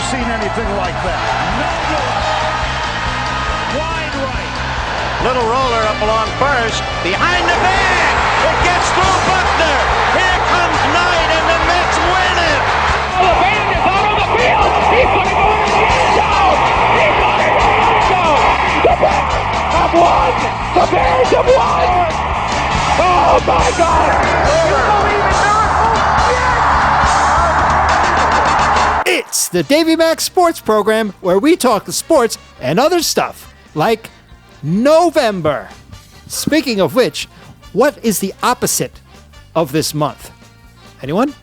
seen anything like that. No. Wide right. Little roller up along first. Behind the bag. It gets through Buckner. Here comes Knight, and the Mets win it. Oh, the band is out on the field. He's going to go in the end zone. He's going to go in the end zone. The Bears have won. The Bears have won. Oh, my God. You believe in miracles? Yes. It's the Davey Mac Sports Program, where we talk the sports and other stuff, like November. Speaking of which, what is the opposite of this month? Anyone?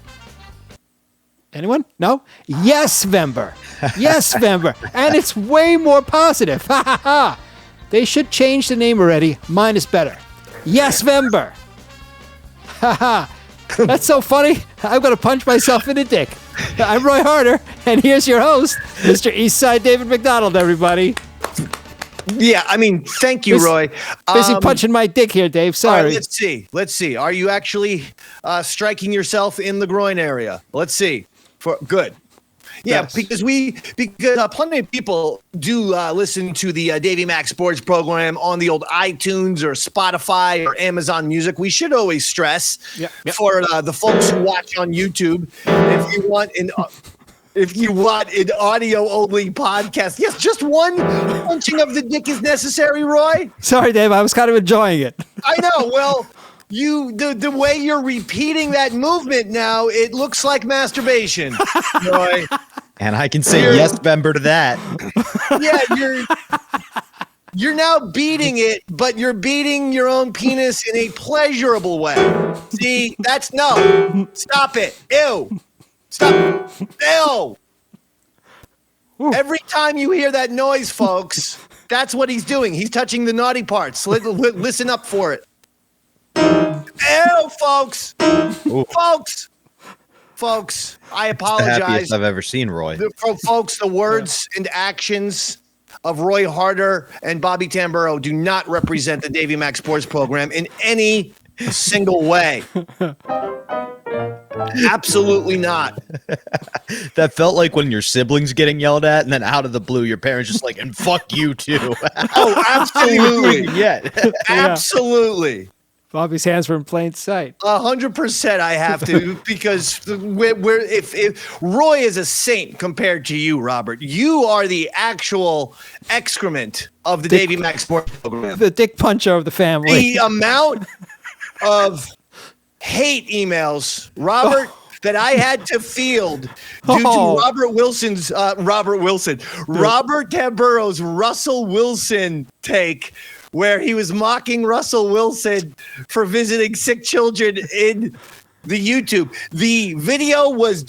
Anyone? No? Yes-vember. Yes-vember. And it's way more positive. Ha ha ha. They should change the name already. Mine is better. Yes-vember. Ha ha. That's so funny. I'm going to punch myself in the dick. I'm Roy Harder, and here's your host, Mr. Eastside David McDonald, everybody. Yeah, I mean, thank you, Roy. Busy punching my dick here, Dave. Sorry. All right, let's see. Are you actually striking yourself in the groin area? Let's see. Good. Yeah, Yes. because plenty of people do listen to the Davey Mac Sports Program on the old iTunes or Spotify or Amazon Music. We should always stress for the folks who watch on YouTube, if you want an audio only podcast, yes, just one punching of the dick is necessary, Roy. Sorry, Dave. I was kind of enjoying it. I know. Well, the way you're repeating that movement now, it looks like masturbation, Roy. And I can say yes, member, to that. Yeah, you're now beating it, but you're beating your own penis in a pleasurable way. See, no. Stop it. Ew. Stop. Ew. Every time you hear that noise, folks, that's what he's doing. He's touching the naughty parts. Listen up for it. Ew, folks. Folks, I apologize. The happiest I've ever seen, Roy. Folks, the words and actions of Roy Harder and Bobby Tamburo do not represent the Davey Mac Sports Program in any single way. Absolutely not. That felt like when your siblings getting yelled at, and then out of the blue, your parents just like, and fuck you too. Oh, absolutely. Yeah. Absolutely. Bobby's hands were in plain sight. 100% I have to, because if Roy is a saint compared to you, Robert, you are the actual excrement of the Davey Mac Sports Program. The dick puncher of the family. The amount of hate emails, Robert, that I had to field due to Robert Tamburo's Russell Wilson take, where he was mocking Russell Wilson for visiting sick children in the YouTube. The video was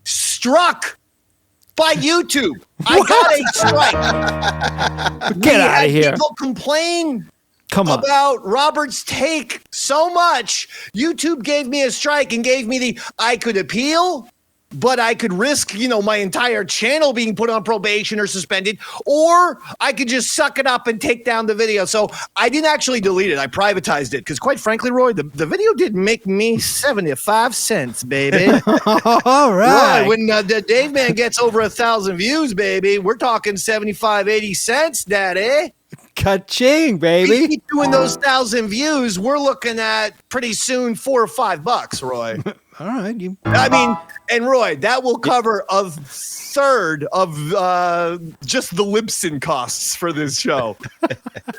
struck by YouTube. I got a strike. Get out of here. People complain about Robert's take so much. YouTube gave me a strike and gave me I could appeal, but I could risk, my entire channel being put on probation or suspended, or I could just suck it up and take down the video. So I didn't actually delete it. I privatized it because, quite frankly, Roy, the video did make me 75 cents, baby. All right. Roy, when the Dave Man gets over 1,000 views, baby, we're talking 75, 80 cents, daddy. Ka-ching, baby. We keep doing those 1,000 views, we're looking at pretty soon $4 or $5, Roy. All right. And Roy, that will cover a third of just the Libsyn costs for this show.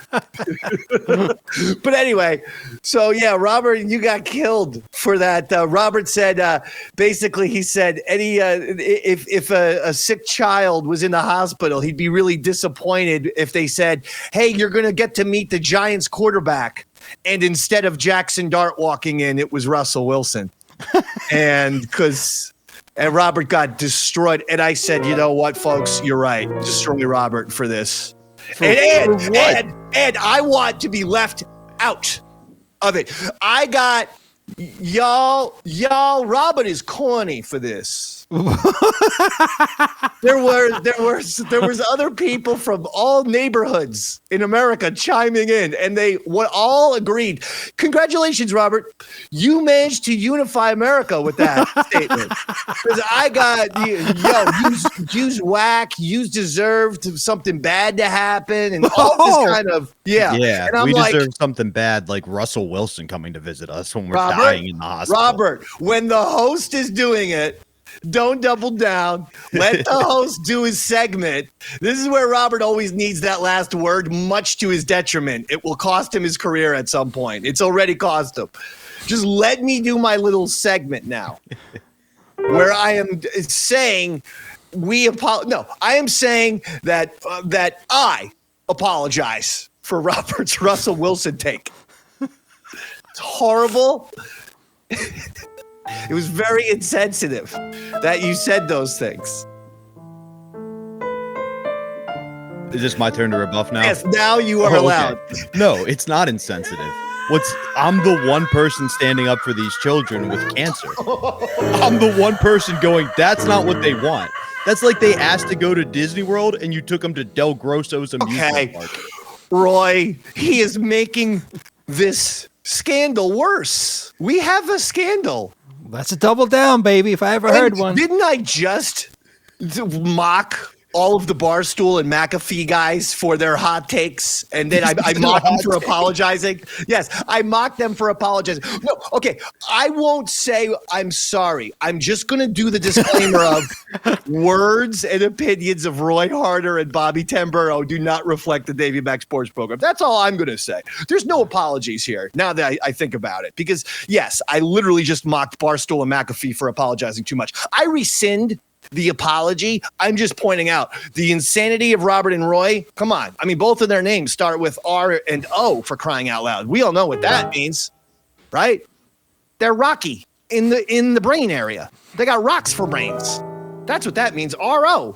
But anyway, so yeah, Robert, you got killed for that. Robert said, basically, he said, if a sick child was in the hospital, he'd be really disappointed if they said, hey, you're going to get to meet the Giants quarterback. And instead of Jackson Dart walking in, it was Russell Wilson. And Robert got destroyed. And I said, you know what, folks, you're right. Destroy Robert for this. And I want to be left out of it. I got y'all. Robert is corny for this. There was other people from all neighborhoods in America chiming in, and they all agreed. Congratulations, Robert. You managed to unify America with that statement. Because I got, use whack, use deserved something bad to happen, and all this kind of, Yeah, and I'm we like, deserve something bad like Russell Wilson coming to visit us when we're dying in the hospital. Robert, when the host is doing it, don't double down. Let the host do his segment. This is where Robert always needs that last word, much to his detriment. It will cost him his career at some point. It's already cost him. Just let me do my little segment now, where I am saying I am saying that I apologize for Robert's Russell Wilson take. It's horrible. It was very insensitive that you said those things. Is this my turn to rebuff now? Yes, now you are allowed. No, it's not insensitive. I'm the one person standing up for these children with cancer. I'm the one person going, that's not what they want. That's like they asked to go to Disney World and you took them to Del Grosso's amusement park. Roy, he is making this scandal worse. We have a scandal. That's a double down, baby, if I ever heard one. Didn't I just mock all of the Barstool and McAfee guys for their hot takes, and then I mocked them for apologizing? Yes, I mocked them for apologizing. No, okay, I won't say I'm sorry. I'm just going to do the disclaimer of words and opinions of Roy Harder and Bobby Tamburo do not reflect the Davey Mac Sports Program. That's all I'm going to say. There's no apologies here, now that I think about it, because, yes, I literally just mocked Barstool and McAfee for apologizing too much. I rescind the apology. I'm just pointing out the insanity of Robert and Roy. Come on. I mean, both of their names start with R and O, for crying out loud. We all know what that means, right? They're rocky in the brain area. They got rocks for brains. That's what that means. R-O.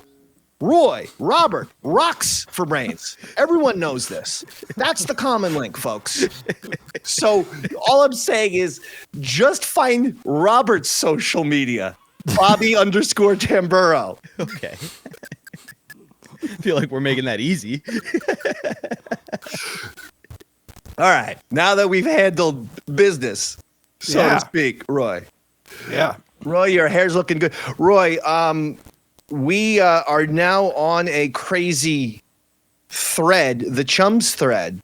Roy, Robert, rocks for brains. Everyone knows this. That's the common link, folks. So all I'm saying is just find Robert's social media. Bobby_Tamburo. Okay. I feel like we're making that easy. All right. Now that we've handled business, so to speak, Roy. Yeah. Roy, your hair's looking good. Roy, we are now on a crazy thread, the Chums thread.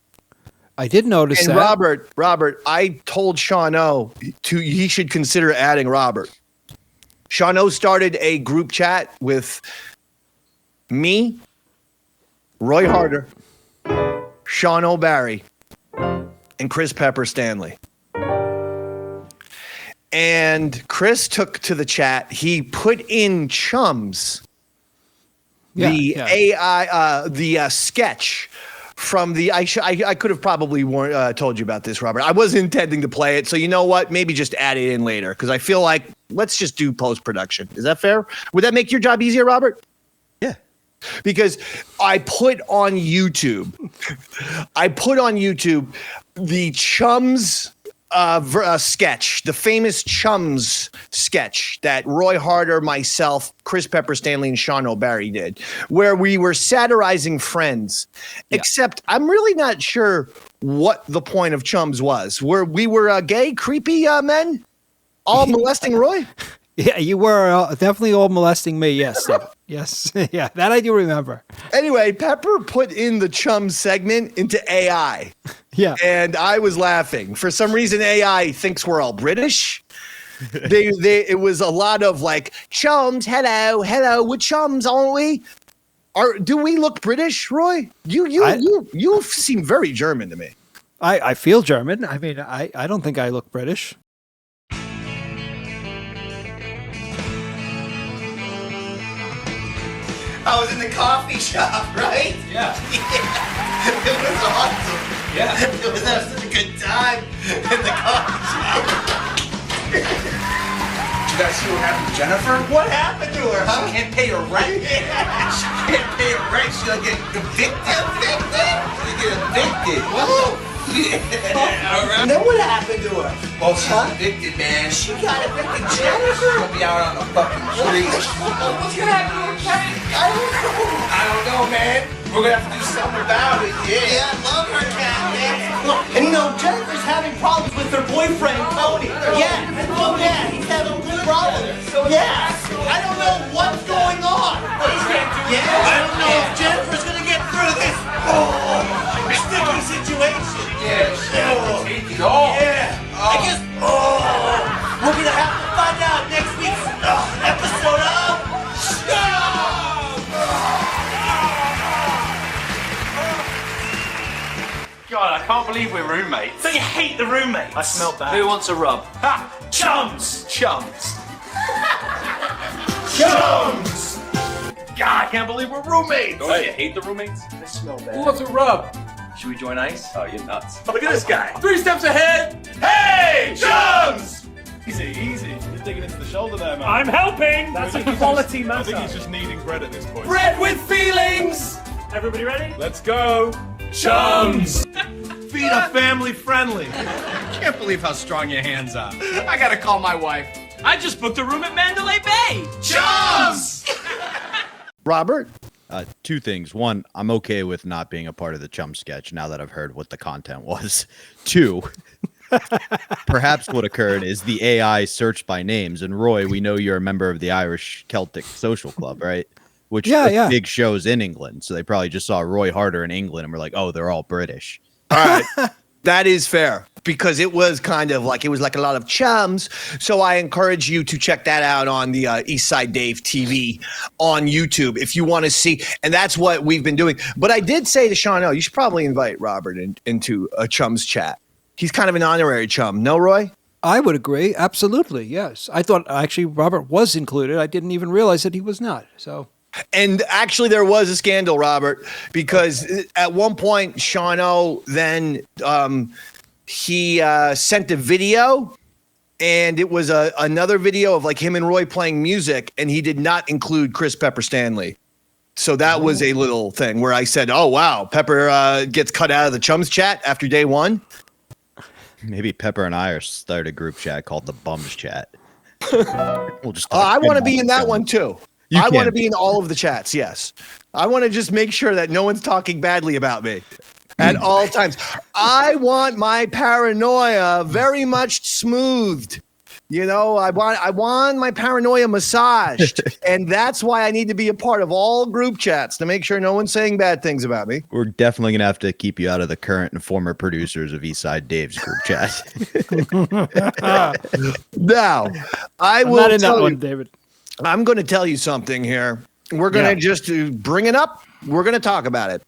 I did notice and that. Robert, I told Sean O he should consider adding Robert. Sean O started a group chat with me, Roy Harder, Sean O'Barry, and Chris Pepper Stanley. And Chris took to the chat. He put in Chums, AI, the sketch from the. I could have probably told you about this, Robert. I wasn't intending to play it, so you know what? Maybe just add it in later because I feel like let's just do post production. Is that fair? Would that make your job easier, Robert? Yeah. Because I put on YouTube the Chums sketch, the famous Chums sketch that Roy Harder, myself, Chris Pepper Stanley, and Sean O'Barry did, where we were satirizing Friends. Yeah. Except I'm really not sure what the point of Chums was. We were gay, creepy men, all molesting Roy. Yeah, you were definitely all molesting me. Yes. Yes. Yeah, that I do remember. Anyway, Pepper put in the Chum segment into AI. Yeah. And I was laughing. For some reason, AI thinks we're all British. It was a lot of like, Chums, hello, we're Chums, aren't we? Do we look British, Roy? You seem very German to me. I feel German. I mean, I don't think I look British. I was in the coffee shop, right? Yeah. It was awesome. Yeah. It was such a good time in the coffee shop. Did you guys see what happened to Jennifer? What happened to her, huh? She can't pay her rent. She can't pay her rent. She'll get evicted. Evicted? She'll get evicted. What the And then what happened to her? Well, she's evicted, man. She got evicted. Jennifer? She'll be out on the fucking streets. What's gonna happen to her cat? I don't know, man. We're gonna have to do something about it, Yeah, I love her cat, man. And you know, Jennifer's having problems with her boyfriend, Tony. Yeah, he's having good problems. Yeah, I don't know what's going on. Yeah, I don't know if Jennifer's gonna get through this sticky situation. Yeah, she'll take it all. Yeah, I guess. We're gonna have to find out next week's episode of God, I can't believe we're roommates. So you hate the roommates? I smelled that. Who wants a rub? Ha! Chums! Chums. Chums! God, I can't believe we're roommates. Oh, you hate the roommates? I smell bad. Who wants a rub? Should we join ice? Oh, you're nuts. Look at this guy. 3 steps ahead. Hey, chums! Easy. You're digging into the shoulder there, man. I'm helping. That's a quality I think massage. he's just kneading bread at this point. Bread with feelings! Everybody ready? Let's go. Chums! Feet are family friendly. I can't believe how strong your hands are. I gotta call my wife. I just booked a room at Mandalay Bay. Chums! Robert? 2 things. 1, I'm okay with not being a part of the Chum sketch now that I've heard what the content was. 2, perhaps what occurred is the AI searched by names. And Roy, we know you're a member of the Irish Celtic Social Club, right? Which are big shows in England. So they probably just saw Roy Harder in England and were like, oh, they're all British. All right. That is fair because it was kind of like, it was like a lot of chums. So I encourage you to check that out on the Eastside Dave TV on YouTube if you want to see. And that's what we've been doing. But I did say to Sean, you should probably invite Robert into a chums chat. He's kind of an honorary chum. No, Roy? I would agree. Absolutely. Yes. I thought actually Robert was included. I didn't even realize that he was not. So. And actually, there was a scandal, Robert, because at one point, Sean then he sent a video, and it was another video of like him and Roy playing music, and he did not include Chris Pepper Stanley. So that was a little thing where I said, "Oh wow, Pepper gets cut out of the Chums chat after day 1." Maybe Pepper and I are start a group chat called the Bums Chat. We'll just. I want to be in that one too. I want to be in all of the chats, yes. I want to just make sure that no one's talking badly about me at all times. I want my paranoia very much smoothed. You know, I want my paranoia massaged. And that's why I need to be a part of all group chats to make sure no one's saying bad things about me. We're definitely going to have to keep you out of the current and former producers of Eastside Dave's group chat. Now, I'm not in that one, David. I'm going to tell you something here. We're going to just bring it up. We're going to talk about it.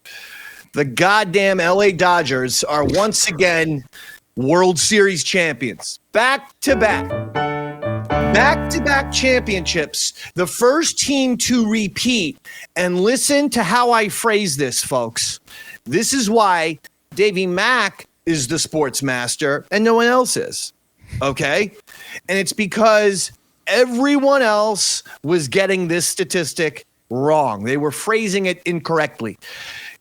The goddamn LA Dodgers are once again World Series champions. Back-to-back championships. The first team to repeat. And listen to how I phrase this, folks. This is why Davey Mac is the sports master and no one else is. Okay? And it's because everyone else was getting this statistic wrong. They were phrasing it incorrectly.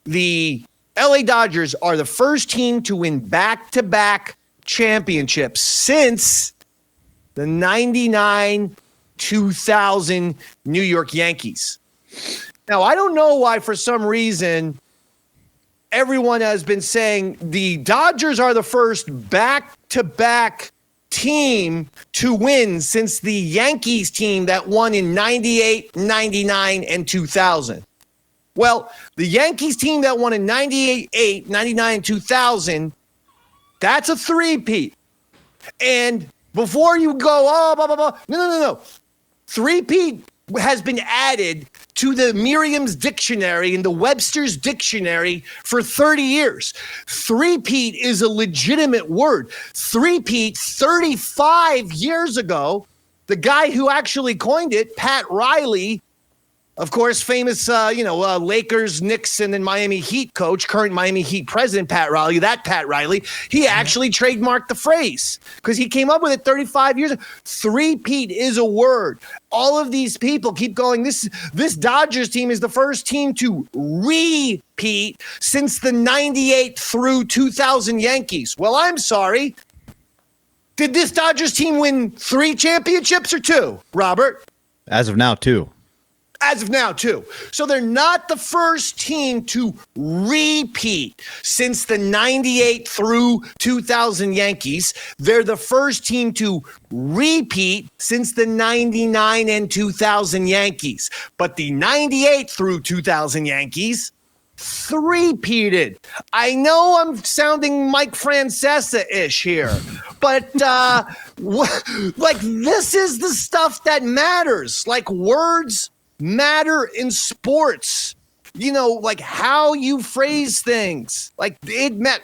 The LA Dodgers are the first team to win back-to-back championships since the 99-2000 New York Yankees. Now, I don't know why, for some reason, everyone has been saying the Dodgers are the first back-to-back team to win since the Yankees team that won in 98, 99, and 2000. Well, the Yankees team that won in 98, 99, 2000, that's a three-peat. And before you go, blah, blah, blah, no. Three-peat has been added to the Merriam's Dictionary and the Webster's Dictionary for 30 years. Three-peat is a legitimate word. Three-peat, 35 years ago, the guy who actually coined it, Pat Riley, Of course, famous, Lakers, Knicks, and then Miami Heat coach, current Miami Heat president, Pat Riley, he actually trademarked the phrase because he came up with it 35 years ago. Three-peat is a word. All of these people keep going, this Dodgers team is the first team to repeat since the 98 through 2000 Yankees. Well, I'm sorry. Did this Dodgers team win 3 championships or 2, Robert? As of now, 2. As of now, 2. So they're not the first team to repeat since the 98 through 2000 Yankees. They're the first team to repeat since the 99 and 2000 Yankees. But the 98 through 2000 Yankees three-peated. I know I'm sounding Mike Francesa-ish here, but this is the stuff that matters. Like, words matter in sports. Like how you phrase things. Like it meant.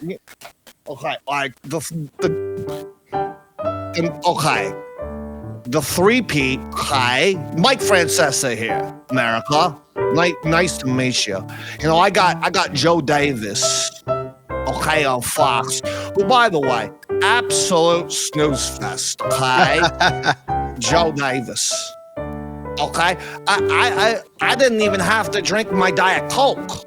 Okay, like the three-peat. Hi, Mike Francesa here, America. Nice to meet you. I got Joe Davis. Okay, on Fox. Who, by the way, absolute snooze fest. Okay, Joe Davis. Okay, I didn't even have to drink my Diet Coke.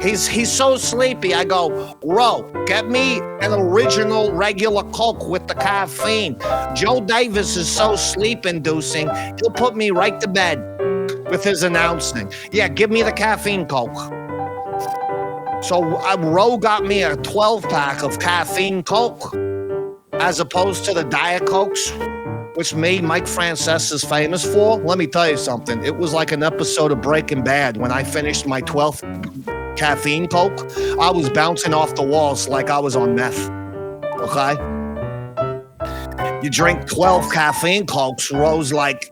He's so sleepy. I go, Ro, get me an original regular Coke with the caffeine. Joe Davis is so sleep-inducing, he'll put me right to bed with his announcing. Yeah, give me the caffeine Coke. So Ro got me a 12-pack of caffeine Coke as opposed to the Diet Cokes, which Mike Francesa is famous for. Let me tell you something. It was like an episode of Breaking Bad when I finished my 12th caffeine Coke. I was bouncing off the walls like I was on meth. Okay? You drink 12 caffeine Cokes, Rose like,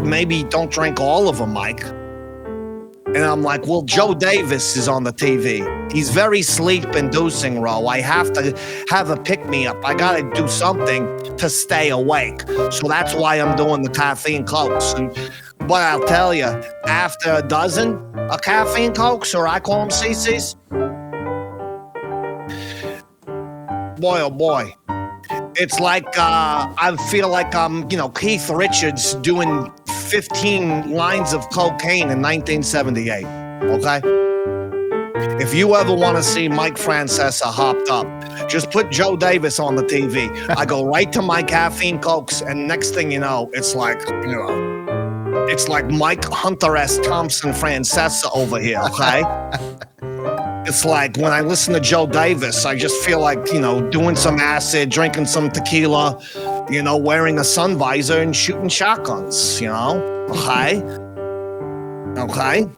maybe don't drink all of them, Mike. And I'm like, well, Joe Davis is on the TV. He's very sleep-inducing, Ro. I have to have a pick-me-up. I got to do something to stay awake. So that's why I'm doing the caffeine Cokes. But I'll tell you, after a dozen of caffeine Cokes, or I call them CCs, boy, oh boy. It's like I feel like I'm, Keith Richards doing 15 lines of cocaine in 1978, okay? If you ever want to see Mike Francesa hopped up, just put Joe Davis on the TV. I go right to my caffeine Cokes, and next thing you know, it's like, it's like Mike Hunter S. Thompson Francesa over here, okay? It's like when I listen to Joe Davis, I just feel like, doing some acid, drinking some tequila, wearing a sun visor and shooting shotguns, Okay? Okay?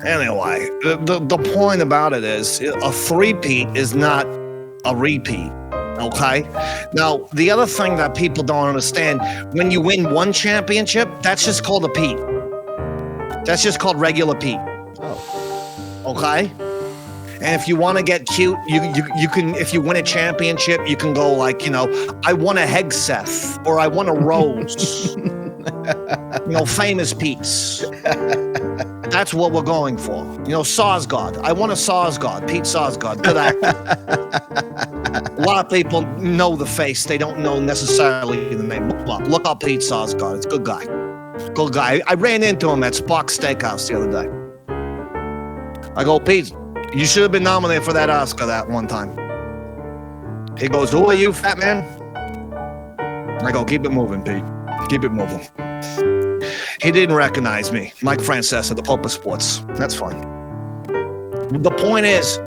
Anyway, the point about it is a three-peat is not a repeat. Okay? Now, the other thing that people don't understand, when you win one championship, that's just called a peat. That's just called regular peat. Oh. Okay? And if you want to get cute, you can, if you win a championship, you can go like, I won a Hegseth or I won a Rose. Famous Pete's. That's what we're going for. Sarsgaard. I won a Sarsgaard. Pete Sarsgaard. Good actor. A lot of people know the face. They don't know necessarily the name. Look up Pete Sarsgaard. It's a good guy. Good guy. I ran into him at Sparks Steakhouse the other day. I go, Pete, you should have been nominated for that Oscar that one time. He goes, who are you, fat man? I go, keep it moving, Pete. Keep it moving. He didn't recognize me. Mike Francesa, the Pope of Sports. That's fine. The point is,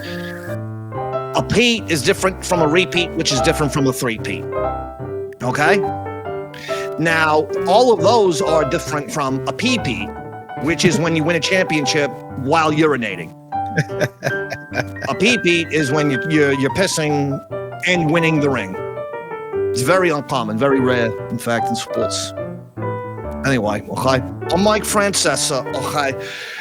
a peat is different from a repeat, which is different from a three-peat. Okay? Now, all of those are different from a PP, which is when you win a championship while urinating. A PP is when you're pissing and winning the ring. It's very uncommon, very rare, in fact, in sports. Anyway, okay. I'm Mike Francesa, okay.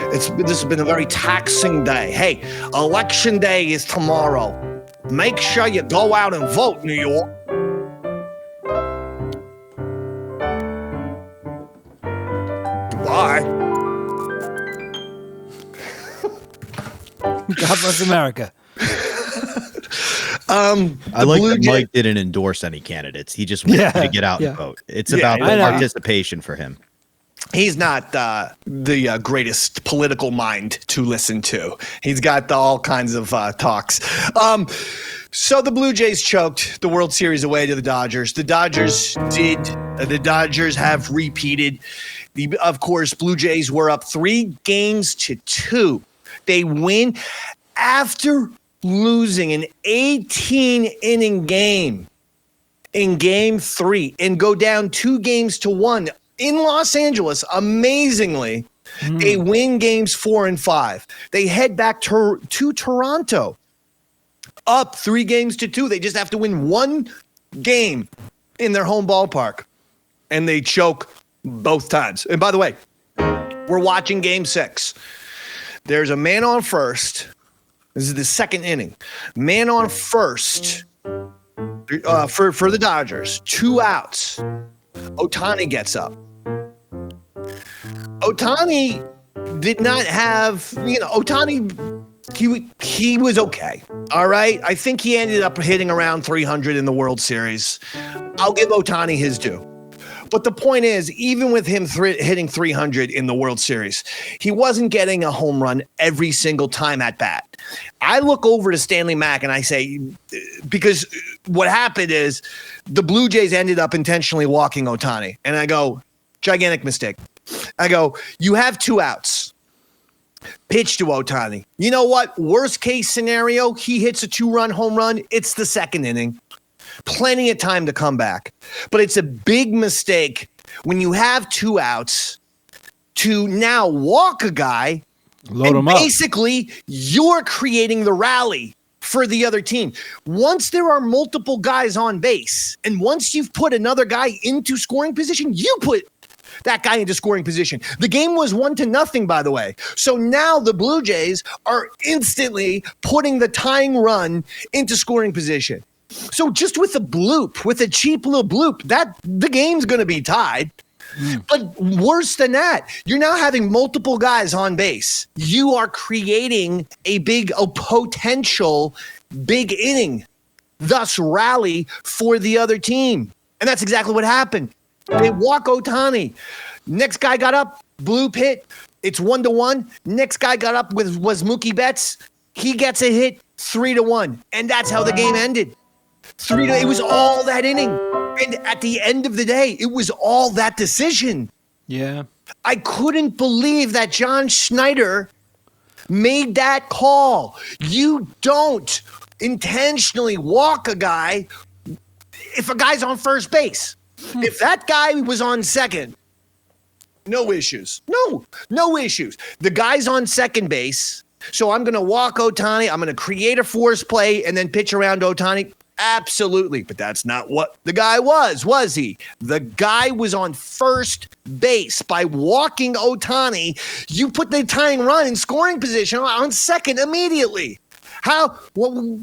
This has been a very taxing day. Hey, election day is tomorrow. Make sure you go out and vote, New York. God bless America. I like that Mike didn't endorse any candidates. He just wanted to get out and vote. It's about participation for him. He's not the greatest political mind to listen to. He's got all kinds of talks. So the Blue Jays choked the World Series away to the Dodgers. The Dodgers did. The Dodgers have repeated. Of course, Blue Jays were up 3-2. They win after losing an 18-inning game in Game 3 and go down 2-1 in Los Angeles. Amazingly, they win Games 4 and 5. They head back to Toronto, up 3-2. They just have to win one game in their home ballpark, and they choke both times. And by the way, we're watching Game 6. There's a man on first. This is the second inning. Man on first for the Dodgers. 2 outs. Ohtani gets up. Ohtani did not have, Ohtani, he was okay. All right. I think he ended up hitting around 300 in the World Series. I'll give Ohtani his due. But the point is, even with him hitting 300 in the World Series, he wasn't getting a home run every single time at bat. I look over to Stanley Mack and I say, because what happened is the Blue Jays ended up intentionally walking Ohtani. And I go, gigantic mistake. I go, you have 2 outs. Pitch to Ohtani. You know what? Worst case scenario, he hits a 2-run home run. It's the second inning. Plenty of time to come back. But it's a big mistake when you have 2 outs to now walk a guy. Load him up. Basically, you're creating the rally for the other team. Once there are multiple guys on base, and once you've put another guy into scoring position, you put that guy into scoring position. The game was 1-0, by the way. So now the Blue Jays are instantly putting the tying run into scoring position. So just with a bloop, with a cheap little bloop, that the game's going to be tied. But worse than that, you're now having multiple guys on base. You are creating a potential big inning, thus rally for the other team. And that's exactly what happened. They walk Ohtani. Next guy got up, bloop hit. It's 1-1. Next guy got up was Mookie Betts. He gets a hit, 3-1. And that's how the game ended. It was all that inning. And at the end of the day, it was all that decision. Yeah. I couldn't believe that John Schneider made that call. You don't intentionally walk a guy if a guy's on first base. If that guy was on second, no issues. No issues. The guy's on second base, so I'm going to walk Ohtani. I'm going to create a force play and then pitch around Ohtani. Absolutely. But that's not what the guy was he? The guy was on first base. By walking Ohtani, you put the tying run in scoring position on second immediately. How? Well,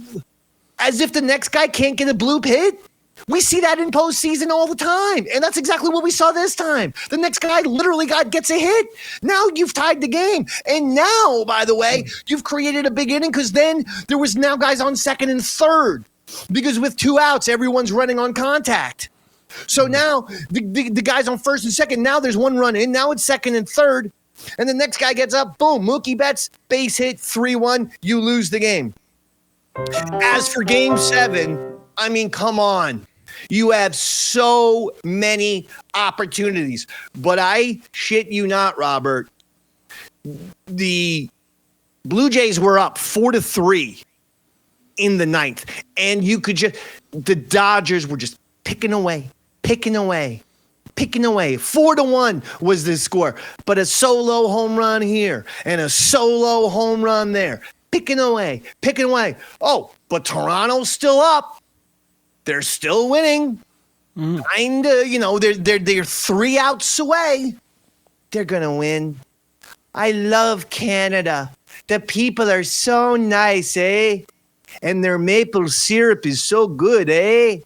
as if the next guy can't get a bloop hit? We see that in postseason all the time. And that's exactly what we saw this time. The next guy literally gets a hit. Now you've tied the game. And now, by the way, you've created a big inning because then there was now guys on second and third. Because with 2 outs, everyone's running on contact. So now the guys on first and second, now there's 1 run in. Now it's second and third. And the next guy gets up, boom, Mookie Betts, base hit, 3-1, you lose the game. As for Game 7, I mean, come on. You have so many opportunities. But I shit you not, Robert. The Blue Jays were up 4-3 in the 9th. And you could the Dodgers were just picking away. 4-1 was the score. But a solo home run here and a solo home run there. Picking away. Oh, but Toronto's still up. They're they're 3 outs away. They're going to win. I love Canada. The people are so nice, eh? And their maple syrup is so good, eh?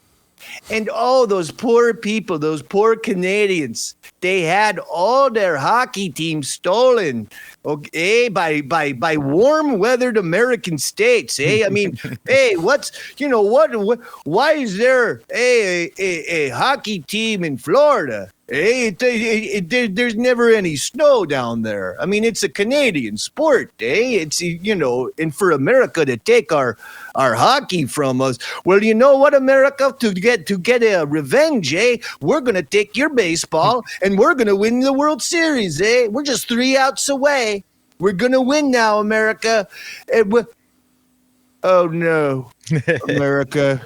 And those poor people, those poor Canadians, they had all their hockey teams stolen, okay, by warm weathered American states. I mean, why is there a hockey team in Florida? There's never any snow down there. I mean, it's a Canadian sport, It's, and for America to take our hockey from us. Well, you know what, America, to get a revenge, we're going to take your baseball and we're going to win the World Series, We're just 3 outs away. We're going to win now, America. Oh, no, America.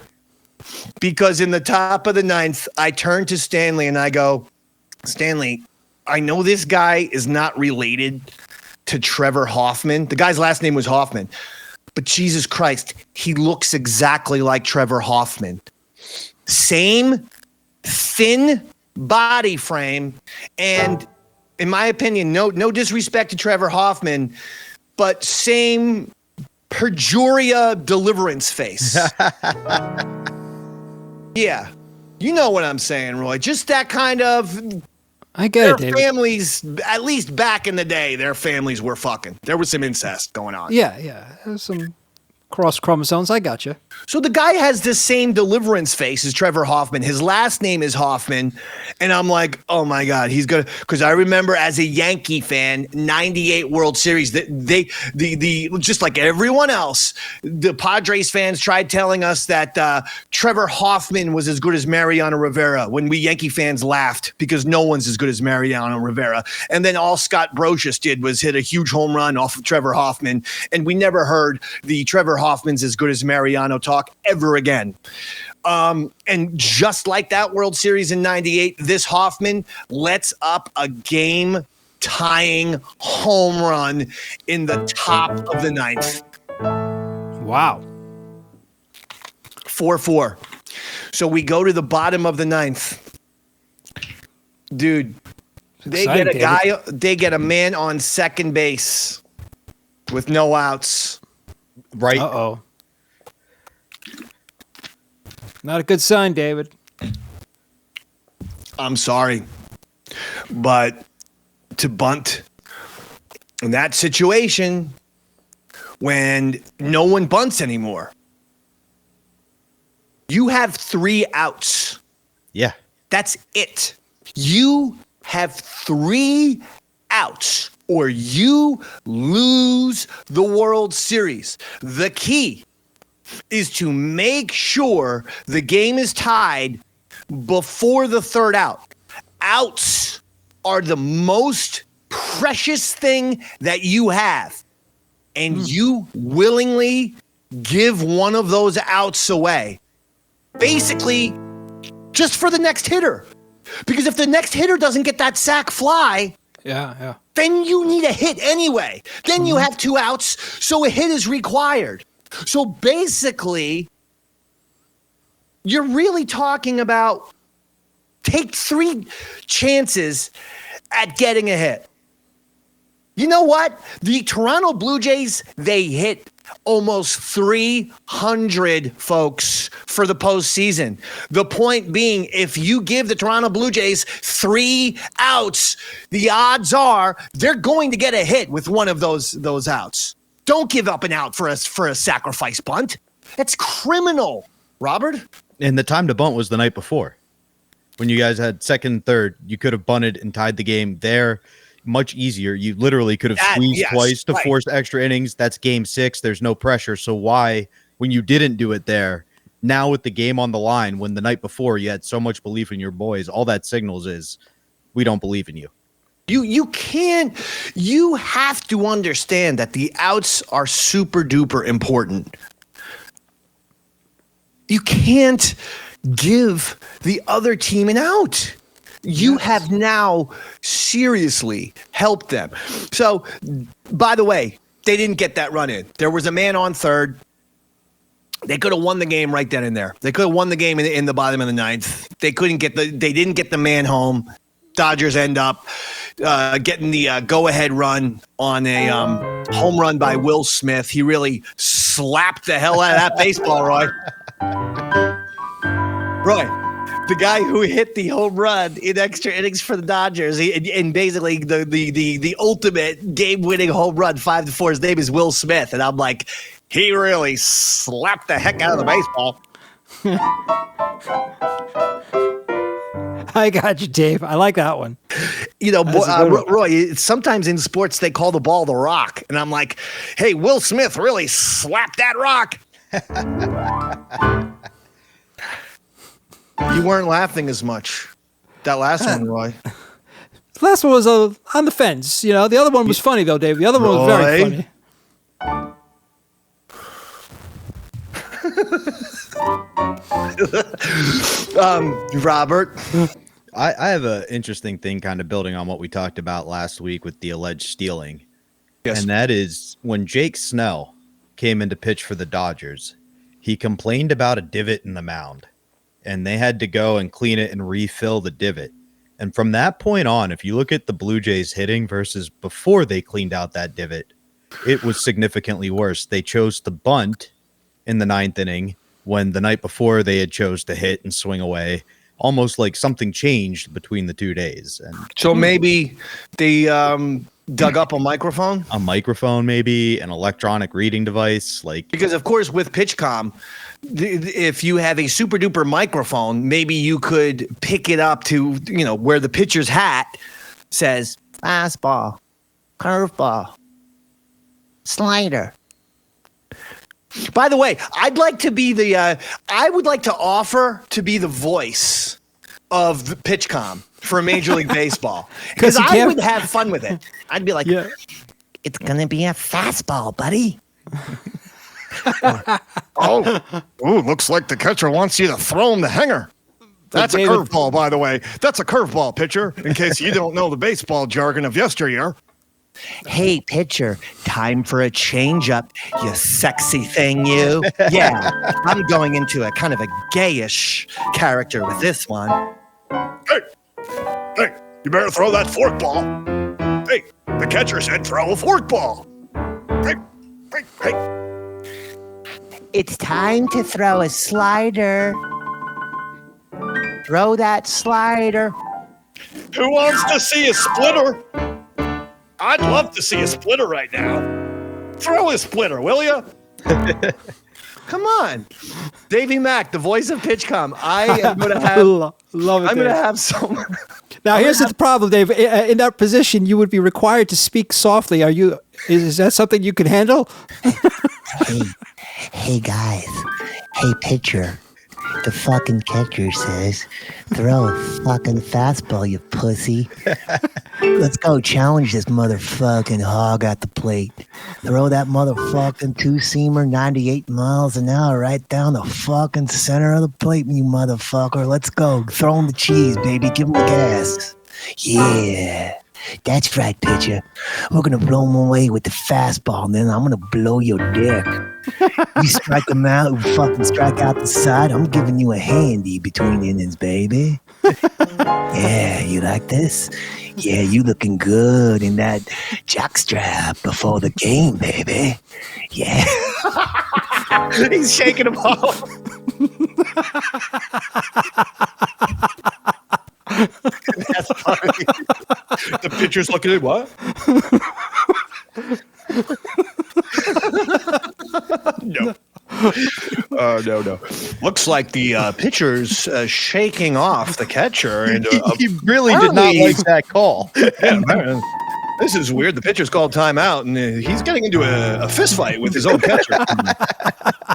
Because in the top of the 9th, I turn to Stanley and I go, Stanley, I know this guy is not related to Trevor Hoffman. The guy's last name was Hoffman. But Jesus Christ, he looks exactly like Trevor Hoffman. Same thin body frame. And in my opinion, no disrespect to Trevor Hoffman, but same Perjuria deliverance face. Yeah. You know what I'm saying, Roy. Just that kind of... I get it, Their David. families, at least back in the day, their families were fucking. There was some incest going on. Yeah. There's some cross chromosomes. I got you. So the guy has the same deliverance face as Trevor Hoffman. His last name is Hoffman. And I'm like, oh my God, he's going to, because I remember as a Yankee fan, 98 World Series, the just like everyone else, the Padres fans tried telling us that Trevor Hoffman was as good as Mariano Rivera when we Yankee fans laughed because no one's as good as Mariano Rivera. And then all Scott Brocious did was hit a huge home run off of Trevor Hoffman. And we never heard the Trevor Hoffman's as good as Mariano talk ever again. And just like that World Series in 98, this Hoffman lets up a game-tying home run in the top of the 9th. Wow. 4-4. So we go to the bottom of the 9th. Dude, they get a man on second base with no outs. Right. Uh-oh. Not a good sign, David. I'm sorry, but to bunt in that situation when no one bunts anymore, you have 3 outs. Yeah. That's it. You have 3 outs or you lose the World Series. The key is to make sure the game is tied before the 3rd out. Outs are the most precious thing that you have. And you willingly give one of those outs away. Basically, just for the next hitter. Because if the next hitter doesn't get that sac fly, then you need a hit anyway. Then you have 2 outs, so a hit is required. So basically, you're really talking about take 3 chances at getting a hit. You know what? The Toronto Blue Jays, they hit almost 300 folks for the postseason. The point being, if you give the Toronto Blue Jays 3 outs, the odds are they're going to get a hit with one of those outs. Don't give up an out for a sacrifice bunt. That's criminal, Robert. And the time to bunt was the night before. When you guys had second, third, you could have bunted and tied the game there. Much easier. You literally could have squeezed twice to force extra innings. That's game 6. There's no pressure. So why, when you didn't do it there, now with the game on the line, when the night before you had so much belief in your boys, all that signals is we don't believe in you. You can't, you have to understand that the outs are super duper important. You can't give the other team an out. You have now seriously helped them. So, by the way, they didn't get that run in. There was a man on third. They could have won the game right then and there. They could have won the game in the bottom of the 9th. They didn't get the man home. Dodgers end up getting the go-ahead run on a home run by Will Smith. He really slapped the hell out of that baseball, Roy. the guy who hit the home run in extra innings for the Dodgers, and basically the ultimate game-winning home run, 5-4. His name is Will Smith, and I'm like, he really slapped the heck out of the baseball. I got you, Dave. I like that one. You know, Roy, sometimes in sports they call the ball the rock. And I'm like, hey, Will Smith really slapped that rock. You weren't laughing as much. That last one, Roy. The last one was on the fence. You know, the other one was funny, though, Dave. The other one was very funny. Robert, I have an interesting thing kind of building on what we talked about last week with the alleged stealing. Yes. And that is when Jake Snell came in to pitch for the Dodgers, he complained about a divot in the mound, and they had to go and clean it and refill the divot. And from that point on, if you look at the Blue Jays hitting versus before they cleaned out that divot, it was significantly worse. They chose to bunt in the 9th inning when the night before they had chose to hit and swing away, almost like something changed between the 2 days. And so maybe they dug up a microphone? A microphone, maybe, an electronic reading device. Because, of course, with PitchCom, if you have a super duper microphone, maybe you could pick it up to, where the pitcher's hat says fastball, curveball, slider. By the way, I'd like to be I would like to offer to be the voice of the PitchCom for Major League Baseball, because I would have fun with it. I'd be like, it's going to be a fastball, buddy. Looks like the catcher wants you to throw him the hanger. That's a curveball, by the way. That's a curveball, pitcher, in case you don't know the baseball jargon of yesteryear. Hey, pitcher, time for a changeup, you sexy thing, you. Yeah, I'm going into a kind of a gayish character with this one. Hey, you better throw that forkball. Hey, the catcher said throw a forkball. Hey. It's time to throw a slider. Throw that slider. Who wants to see a splitter? I'd love to see a splitter right now. Throw a splitter, will you? Come on. Davey Mac, the voice of PitchCom. I am going to have love it. I'm going to have some. Now, here's the problem, Dave. In that position, you would be required to speak softly. Is that something you can handle? Hey guys. Hey pitcher. The fucking catcher says, throw a fucking fastball, you pussy. Let's go challenge this motherfucking hog at the plate. Throw that motherfucking two-seamer 98 miles an hour right down the fucking center of the plate, you motherfucker. Let's go. Throw him the cheese, baby. Give him the gas. Yeah. That's right, pitcher. We're going to blow him away with the fastball, and then I'm going to blow your dick. You strike him out, you fucking strike out the side. I'm giving you a handy between innings, baby. Yeah, you like this? Yeah, you looking good in that jockstrap before the game, baby. Yeah. He's shaking him off. That's funny. The pitcher's looking at what? No. No. Looks like the pitcher's shaking off the catcher. And he really did not like that call. Yeah, man. This is weird. The pitcher's called timeout, and he's getting into a fist fight with his own catcher.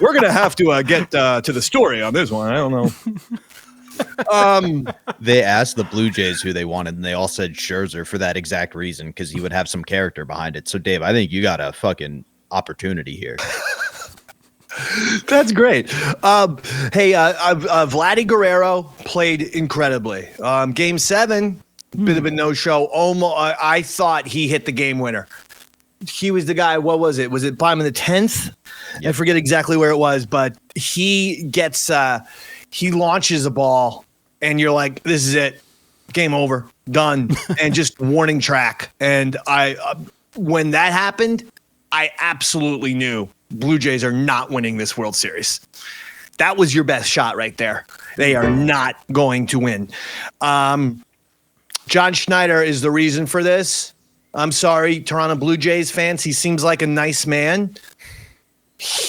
We're going to have to get to the story on this one. I don't know. They asked the Blue Jays who they wanted, and they all said Scherzer for that exact reason, because he would have some character behind it. So, Dave, I think you got a fucking opportunity here. That's great. Vladdy Guerrero played incredibly. Game 7, bit of a no-show. Almost, I thought he hit the game winner. He was the guy. What was it? Was it bottom of the 10th? Yep. I forget exactly where it was, but he gets. He launches a ball, and you're like, "This is it, game over, done," and just warning track. And when that happened, I absolutely knew Blue Jays are not winning this World Series. That was your best shot right there. They are not going to win. John Schneider is the reason for this. I'm sorry, Toronto Blue Jays fans. He seems like a nice man.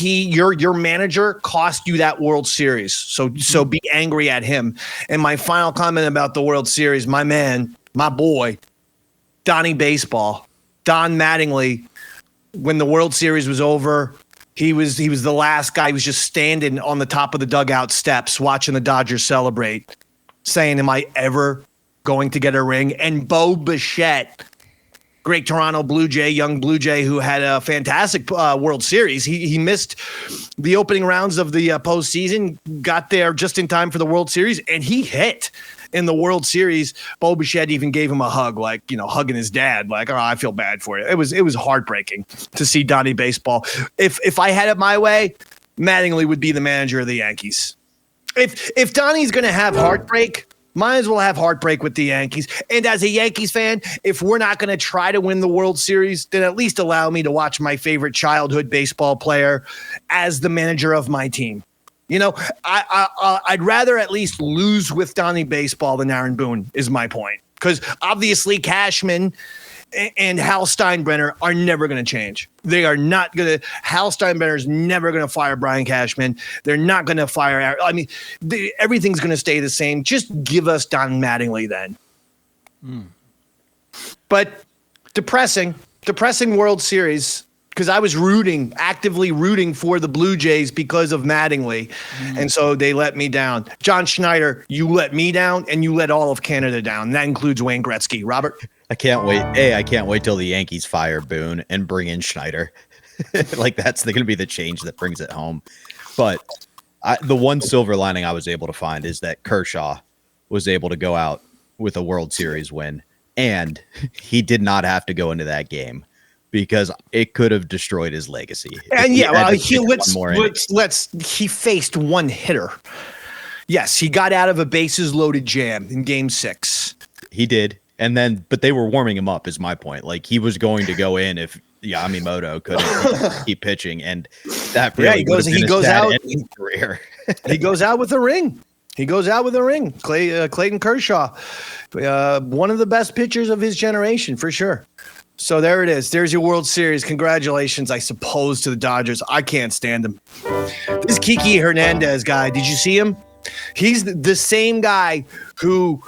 Your manager cost you that World Series. So be angry at him. And my final comment about the World Series, my man, my boy, Donnie Baseball, Don Mattingly, when the World Series was over, he was the last guy. He was just standing on the top of the dugout steps watching the Dodgers celebrate, saying, am I ever going to get a ring? And Bo Bichette, great Toronto Blue Jay, young Blue Jay who had a fantastic World Series. He missed the opening rounds of the postseason, got there just in time for the World Series, and he hit in the World Series. Bo Bichette even gave him a hug, like, hugging his dad, like, oh, I feel bad for you. It was heartbreaking to see Donnie Baseball. If I had it my way, Mattingly would be the manager of the Yankees. If Donnie's going to have heartbreak, might as well have heartbreak with the Yankees. And as a Yankees fan, if we're not going to try to win the World Series, then at least allow me to watch my favorite childhood baseball player as the manager of my team. I'd rather at least lose with Donnie Baseball than Aaron Boone is my point. Because obviously Cashman and Hal Steinbrenner are never going to change. They are not going to. Hal Steinbrenner is never going to fire Brian Cashman. They're not going to fire. Everything's going to stay the same. Just give us Don Mattingly then. But depressing World Series, because I was actively rooting for the Blue Jays because of Mattingly. And so they let me down. John Schneider, you let me down, and you let all of Canada down. That includes Wayne Gretzky. Robert? I can't wait. I can't wait till the Yankees fire Boone and bring in Schneider. Like, that's going to be the change that brings it home. But the one silver lining I was able to find is that Kershaw was able to go out with a World Series win, and he did not have to go into that game, because it could have destroyed his legacy. And he faced one hitter. Yes, he got out of a bases loaded jam in Game 6. He did. But they were warming him up, is my point. Like, he was going to go in if Yamamoto couldn't keep pitching, and that really he goes out career. He goes out with a ring. Clayton Kershaw, one of the best pitchers of his generation for sure. So there it is. There's your World Series. Congratulations, I suppose, to the Dodgers. I can't stand him. This Kiki Hernandez guy, did you see him? He's the same guy who,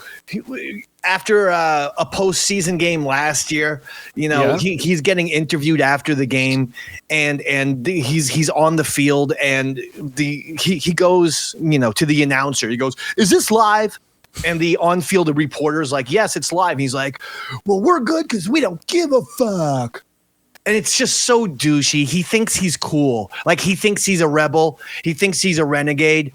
after a postseason game last year, he's getting interviewed after the game, and he's on the field, and he goes, to the announcer. He goes, "Is this live?" And the on-field reporter is like, "Yes, it's live." And he's like, "Well, we're good because we don't give a fuck." And it's just so douchey. He thinks he's cool. Like, he thinks he's a rebel. He thinks he's a renegade.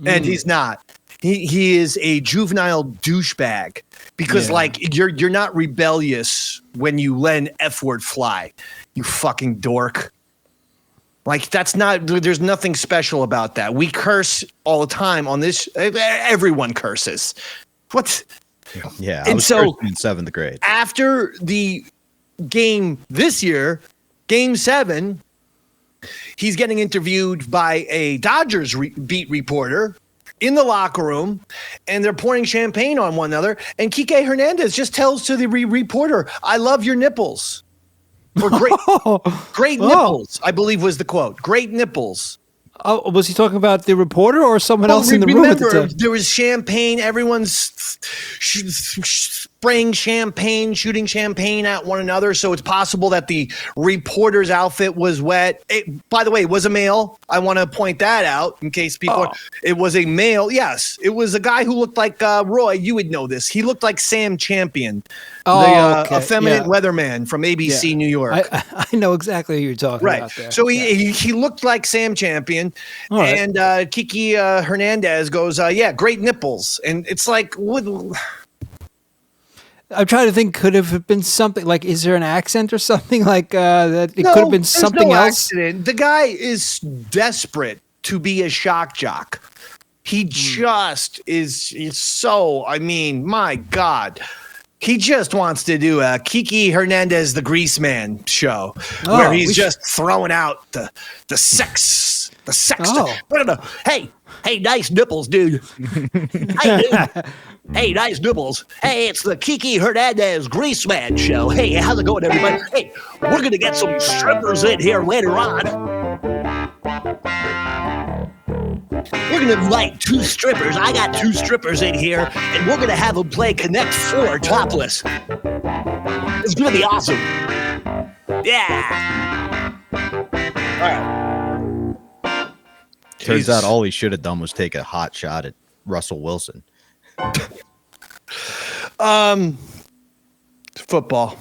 And he's not. He is a juvenile douchebag. Because, you're not rebellious when you let an F-word fly, you fucking dork. Like, there's nothing special about that. We curse all the time on this. Everyone curses. What? Yeah, I was cursing in 7th grade. After the game this year, Game 7, he's getting interviewed by a Dodgers beat reporter in the locker room, and they're pouring champagne on one another. And Kike Hernandez just tells to the reporter, "I love your nipples." Or great nipples, I believe was the quote. Great nipples. Oh, was he talking about the reporter or someone else in the room at the time? There was champagne. Everyone's spraying champagne, shooting champagne at one another. So it's possible that the reporter's outfit was wet. By the way, it was a male. I want to point that out in case people. It was a male. Yes, it was a guy who looked like Roy. You would know this. He looked like Sam Champion, the effeminate weatherman from ABC New York. I know exactly who you're talking about there. So he looked like Sam Champion. And Kiki Hernandez goes, great nipples. And it's like, what? I'm trying to think, could have been something like, is there an accent or something like that? It could have been something else. Accident. The guy is desperate to be a shock jock. He just is so, my God. He just wants to do a Kiki Hernandez, the Grease Man show where he's just throwing out the sex. The sex. Hey, Hey, nice nipples, dude. Hey, dude. Hey, nice nipples. Hey, it's the Kiki Hernandez Grease Man Show. Hey, how's it going, everybody? Hey, we're going to get some strippers in here later on. We're going to invite 2 strippers. I got 2 strippers in here, and we're going to have them play Connect 4 topless. It's going to be awesome. Yeah. All right. Turns out all he should have done was take a hot shot at Russell Wilson. Football.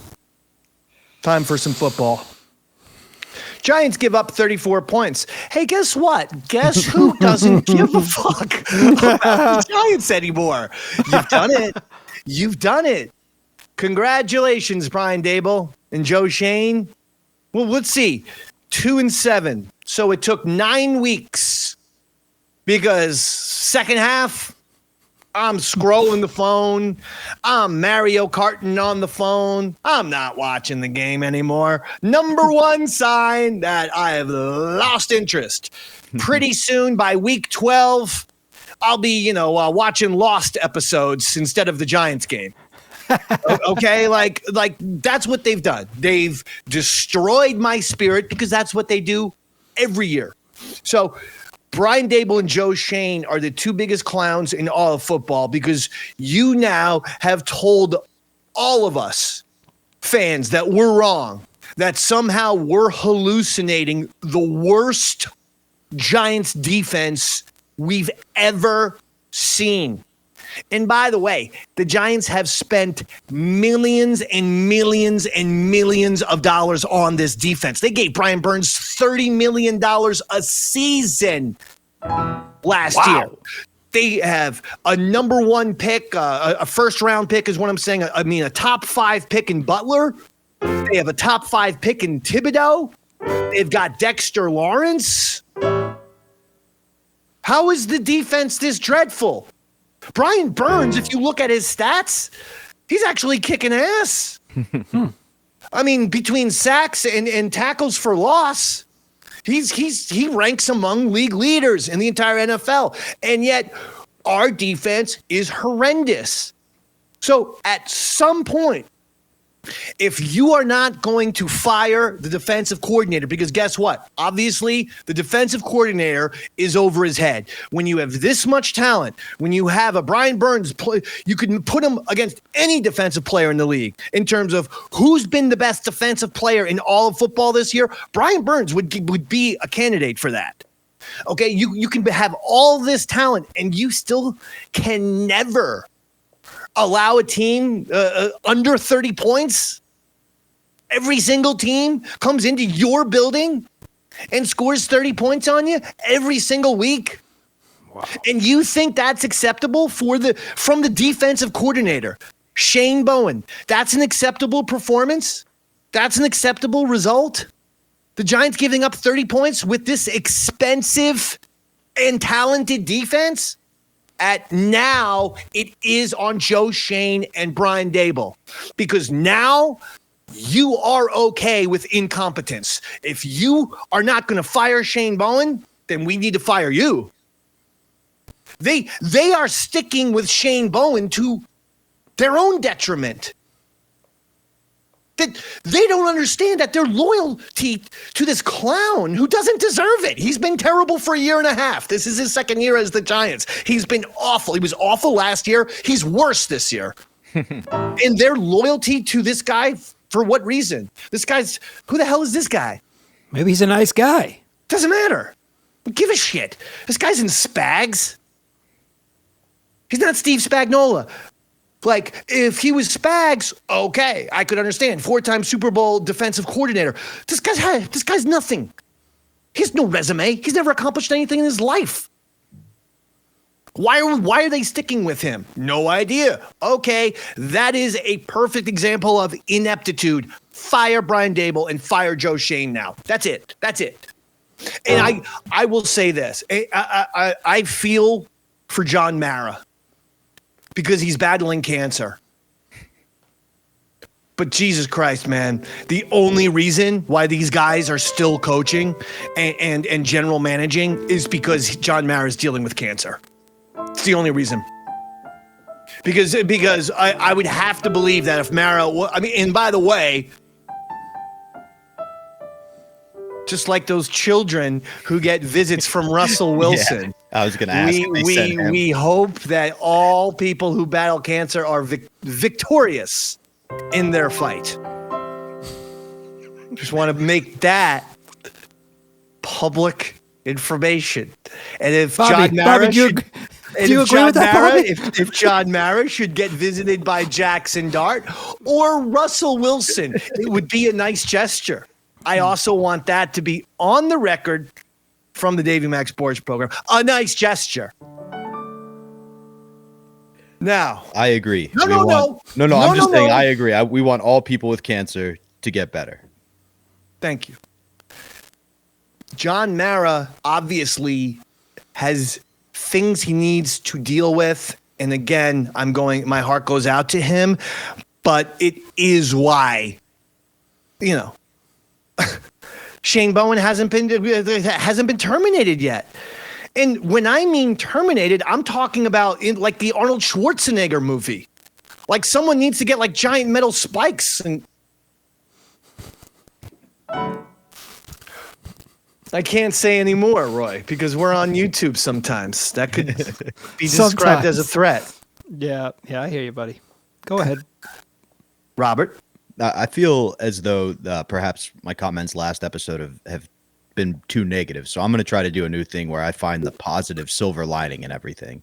Time for some football. Giants give up 34 points. Hey, guess what? Guess who doesn't give a fuck about the Giants anymore? You've done it. You've done it. Congratulations, Brian Dable and Joe Shane. Well, let's see. 2-7. So it took 9 weeks because second half, I'm scrolling the phone. I'm Mario Karting on the phone. I'm not watching the game anymore. Number one sign that I have lost interest. Pretty soon, by week 12, I'll be, watching Lost episodes instead of the Giants game. Okay, like that's what they've done. They've destroyed my spirit because that's what they do every year. So Brian Dable and Joe Shane are the 2 biggest clowns in all of football because you now have told all of us fans that we're wrong, that somehow we're hallucinating the worst Giants defense we've ever seen. And by the way, the Giants have spent millions and millions and millions of dollars on this defense. They gave Brian Burns $30 million a season last year. They have a number 1 pick, a first-round pick is what I'm saying. A top 5 pick in Butler. They have a top 5 pick in Thibodeau. They've got Dexter Lawrence. How is the defense this dreadful? Brian Burns, if you look at his stats, he's actually kicking ass. I mean, between sacks and tackles for loss, he ranks among league leaders in the entire NFL. And yet our defense is horrendous. So at some point, if you are not going to fire the defensive coordinator, because guess what? Obviously, the defensive coordinator is over his head. When you have this much talent, when you have a Brian Burns, you can put him against any defensive player in the league in terms of who's been the best defensive player in all of football this year. Brian Burns would be a candidate for that. Okay, you can have all this talent, and you still can never allow a team under 30 points. Every single team comes into your building and scores 30 points on you every single week. Wow. And you think that's acceptable from the defensive coordinator, Shane Bowen? That's an acceptable performance? That's an acceptable result? The Giants giving up 30 points with this expensive and talented defense? Now it is on Joe Shane and Brian Dable, because now you are okay with incompetence. If you are not going to fire Shane Bowen, then we need to fire you. They are sticking with Shane Bowen to their own detriment. That they don't understand that their loyalty to this clown who doesn't deserve it. He's been terrible for a year and a half. This is his second year as the Giants. He's been awful. He was awful last year. He's worse this year. And their loyalty to this guy, for what reason? Who the hell is this guy? Maybe he's a nice guy. Doesn't matter. Give a shit. This guy's in Spags. He's not Steve Spagnuolo. Like, if he was Spags, okay, I could understand. 4-time Super Bowl defensive coordinator. This guy's nothing. He has no resume. He's never accomplished anything in his life. Why are they sticking with him? No idea. Okay, that is a perfect example of ineptitude. Fire Brian Dable and fire Joe Shane now. That's it. And I will say this. I feel for John Mara, because he's battling cancer. But Jesus Christ, man, the only reason why these guys are still coaching and general managing is because John Mara is dealing with cancer. It's the only reason. Because I would have to believe that if Mara, and by the way, just like those children who get visits from Russell Wilson. Yeah, I was going to ask. We hope that all people who battle cancer are victorious in their fight. Just want to make that public information. And if John Mara if John Mara should get visited by Jackson Dart or Russell Wilson, it would be a nice gesture. I also want that to be on the record from the Davey Mac Sports Program. A nice gesture. Now, I agree. No. I'm just saying I agree. We want all people with cancer to get better. Thank you. John Mara obviously has things he needs to deal with. And again, my heart goes out to him, but it is why, Shane Bowen hasn't been terminated yet. And when I mean terminated, I'm talking about in like the Arnold Schwarzenegger movie. Like someone needs to get like giant metal spikes and I can't say anymore, Roy, because we're on YouTube sometimes. That could be described as a threat. Yeah, I hear you, buddy. Go ahead. Robert? I feel as though perhaps my comments last episode have been too negative. So I'm going to try to do a new thing where I find the positive silver lining in everything.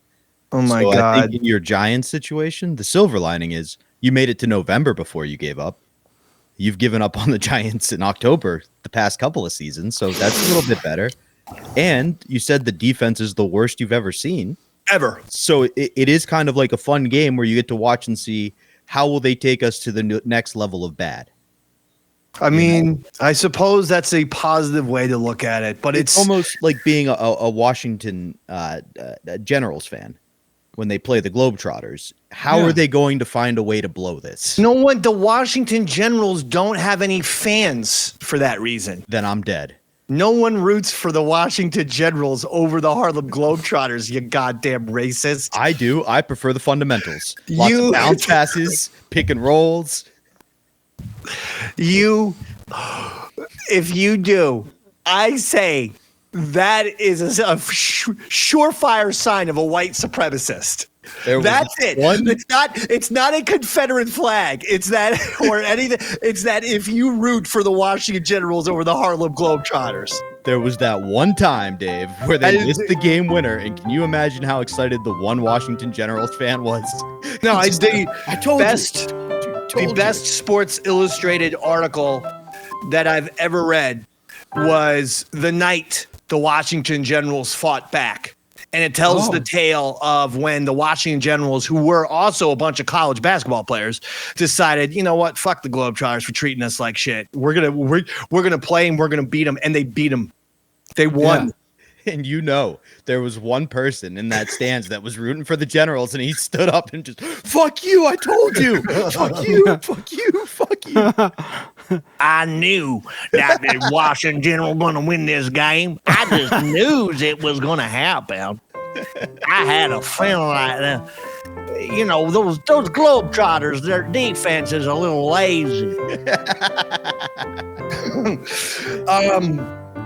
Oh, my God. I think in your Giants situation, the silver lining is you made it to November before you gave up. You've given up on the Giants in October the past couple of seasons, so that's a little bit better. And you said the defense is the worst you've ever seen. Ever. So it is kind of like a fun game where you get to watch and see how will they take us to the next level of bad. I mean, I suppose that's a positive way to look at it, but it's almost like being a Washington Generals fan when they play the Globetrotters. How are they going to find a way to blow this? The Washington Generals don't have any fans for that reason. Then I'm dead. No one roots for the Washington Generals over the Harlem Globetrotters, you goddamn racist. I do. I prefer the fundamentals. Lots of bounce passes, pick and rolls. If you do, I say that is a surefire sign of a white supremacist. That's it. It's not a Confederate flag. It's that or anything. It's that if you root for the Washington Generals over the Harlem Globetrotters. There was that one time, Dave, where they missed the game winner, and can you imagine how excited the one Washington Generals fan was? No, I told the best Sports Illustrated article that I've ever read was the night the Washington Generals fought back. And it tells the tale of when the Washington Generals, who were also a bunch of college basketball players, decided, you know what, fuck the Globetrotters for treating us like shit. We're gonna play and we're gonna beat them, and they beat them. They won. Yeah. And there was one person in that stands that was rooting for the Generals, and he stood up and just, fuck you, I told you. Fuck you, fuck you, fuck you. I knew that the Washington General going to win this game. I just knew it was going to happen. I had a feeling like that. Those Globetrotters, their defense is a little lazy.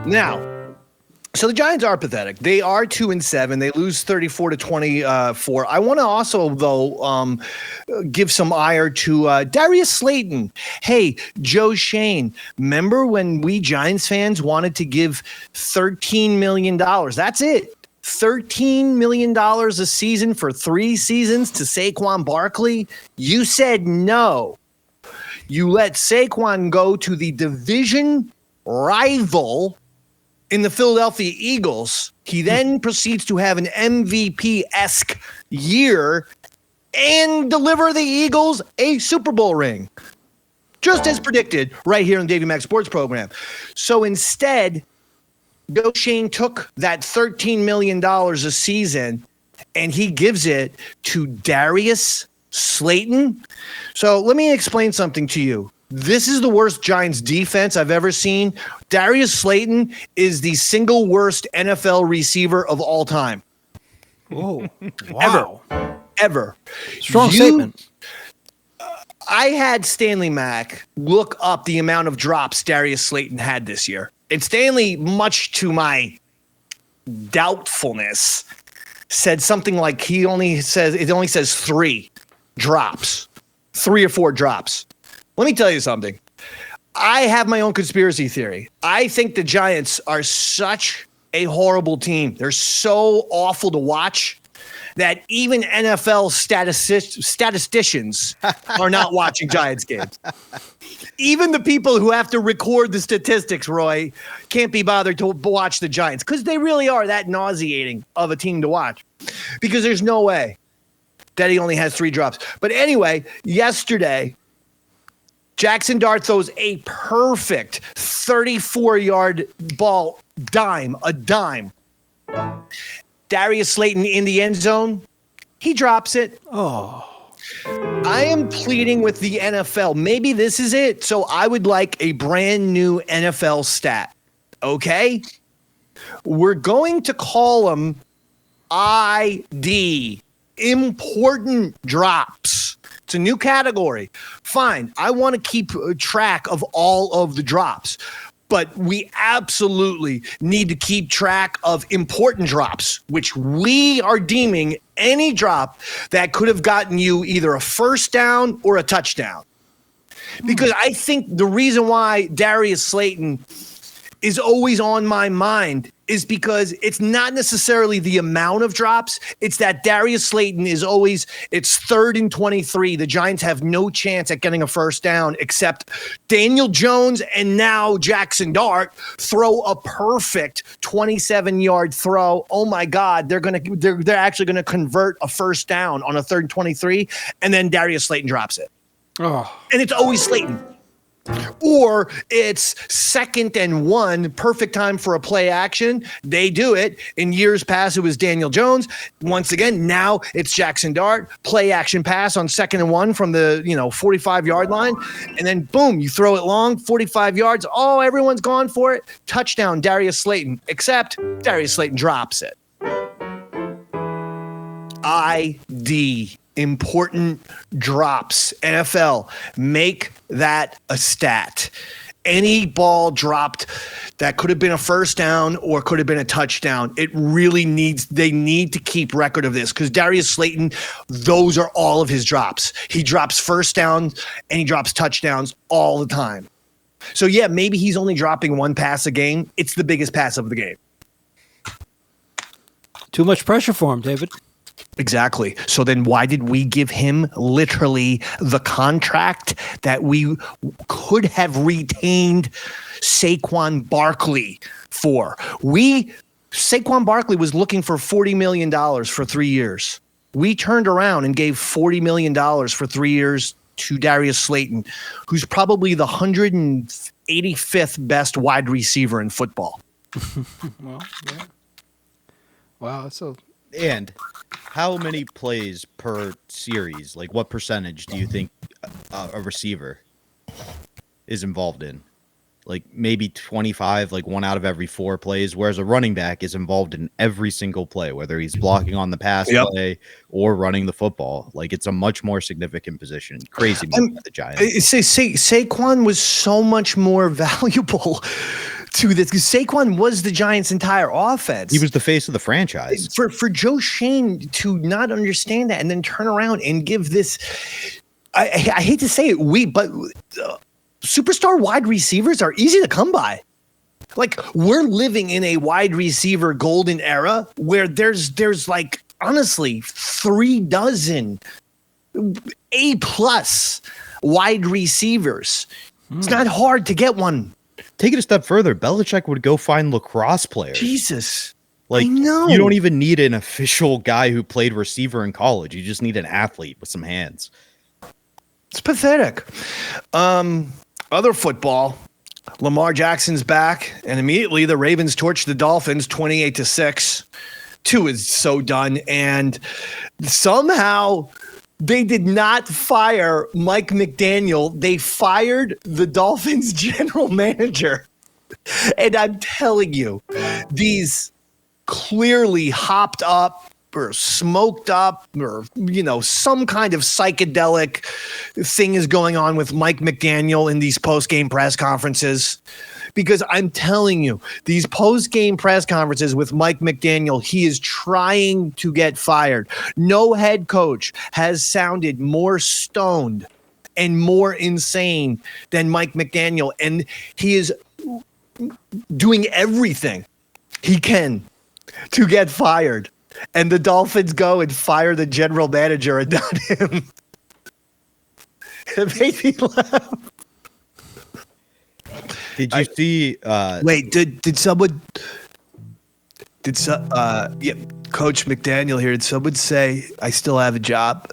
Now, so the Giants are pathetic. They are 2-7. They lose 34-24. I want to also, though, give some ire to Darius Slayton. Hey, Joe Shane, remember when we Giants fans wanted to give $13 million? That's it. $13 million a season for 3 seasons to Saquon Barkley? You said no. You let Saquon go to the division rival in the Philadelphia Eagles. He then proceeds to have an MVP-esque year and deliver the Eagles a Super Bowl ring. Just as predicted right here on the Davey Mac Sports Program. So instead, Joe Shane took that $13 million a season and he gives it to Darius Slayton. So let me explain something to you. This is the worst Giants defense I've ever seen. Darius Slayton is the single worst NFL receiver of all time. Oh, wow. Ever. Strong statement. I had Stanley Mac look up the amount of drops Darius Slayton had this year. And Stanley, much to my doubtfulness, said something like it only says 3 drops. 3 or 4 drops. Let me tell you something. I have my own conspiracy theory. I think the Giants are such a horrible team. They're so awful to watch that even NFL statisticians are not watching Giants games. Even the people who have to record the statistics, Roy, can't be bothered to watch the Giants because they really are that nauseating of a team to watch because there's no way that he only has 3 drops. But anyway, yesterday, Jackson Dart throws a perfect 34-yard ball, a dime. Darius Slayton in the end zone, he drops it. Oh. I am pleading with the NFL. Maybe this is it. So I would like a brand new NFL stat. Okay? We're going to call them ID, important drops. It's a new category. Fine. I want to keep track of all of the drops. But we absolutely need to keep track of important drops, which we are deeming any drop that could have gotten you either a first down or a touchdown. Because I think the reason why Darius Slayton is always on my mind is because it's not necessarily the amount of drops. It's that Darius Slayton is always, it's 3rd and 23. The Giants have no chance at getting a first down except Daniel Jones and now Jackson Dart throw a perfect 27-yard throw. Oh my God, they're actually going to convert a first down on a 3rd and 23, and then Darius Slayton drops it. Oh. And it's always Slayton. Or it's 2nd and 1, perfect time for a play action. They do it. In years past, it was Daniel Jones. Once again, now it's Jackson Dart, play action pass on 2nd and 1 from the 45-yard line. And then boom, you throw it long, 45 yards. Oh, everyone's gone for it. Touchdown, Darius Slayton. Except Darius Slayton drops it. ID. Important drops. NFL, make that a stat. Any ball dropped that could have been a first down or could have been a touchdown, they need to keep record of this because Darius Slayton, those are all of his drops. He drops first downs and he drops touchdowns all the time. So yeah, maybe he's only dropping 1 pass a game. It's the biggest pass of the game. Too much pressure for him, David. Exactly. So then why did we give him literally the contract that we could have retained Saquon Barkley for? Saquon Barkley was looking for $40 million for 3 years. We turned around and gave $40 million for 3 years to Darius Slayton, who's probably the 185th best wide receiver in football. Well, yeah. Wow. And how many plays per series? Like, what percentage do you think a receiver is involved in? Like, maybe 25, like 1 out of every 4 plays, whereas a running back is involved in every single play, whether he's blocking on the pass play or running the football. Like, it's a much more significant position. Crazy move by the Giants. Saquon was so much more valuable to this because Saquon was the Giants' entire offense. He was the face of the franchise. For Joe Shane to not understand that and then turn around and give this, I hate to say it, but superstar wide receivers are easy to come by. Like, we're living in a wide receiver golden era where there's like, honestly, 36 A+ wide receivers. It's not hard to get one. Take it a step further. Belichick would go find lacrosse players. Jesus. Like, I know. You don't even need an official guy who played receiver in college. You just need an athlete with some hands. It's pathetic. Other football, Lamar Jackson's back, and immediately the Ravens torched the Dolphins 28-6. 2 is so done. And somehow They did not fire Mike McDaniel. They fired the Dolphins general manager. And I'm telling you, these clearly hopped up or smoked up or, some kind of psychedelic thing is going on with Mike McDaniel in these post-game press conferences. Because I'm telling you, these post-game press conferences with Mike McDaniel, he is trying to get fired. No head coach has sounded more stoned and more insane than Mike McDaniel. And he is doing everything he can to get fired. And the Dolphins go and fire the general manager and not him. It made me laugh. Did you see? Wait, did someone? Yeah, Coach McDaniel here. Did someone say I still have a job?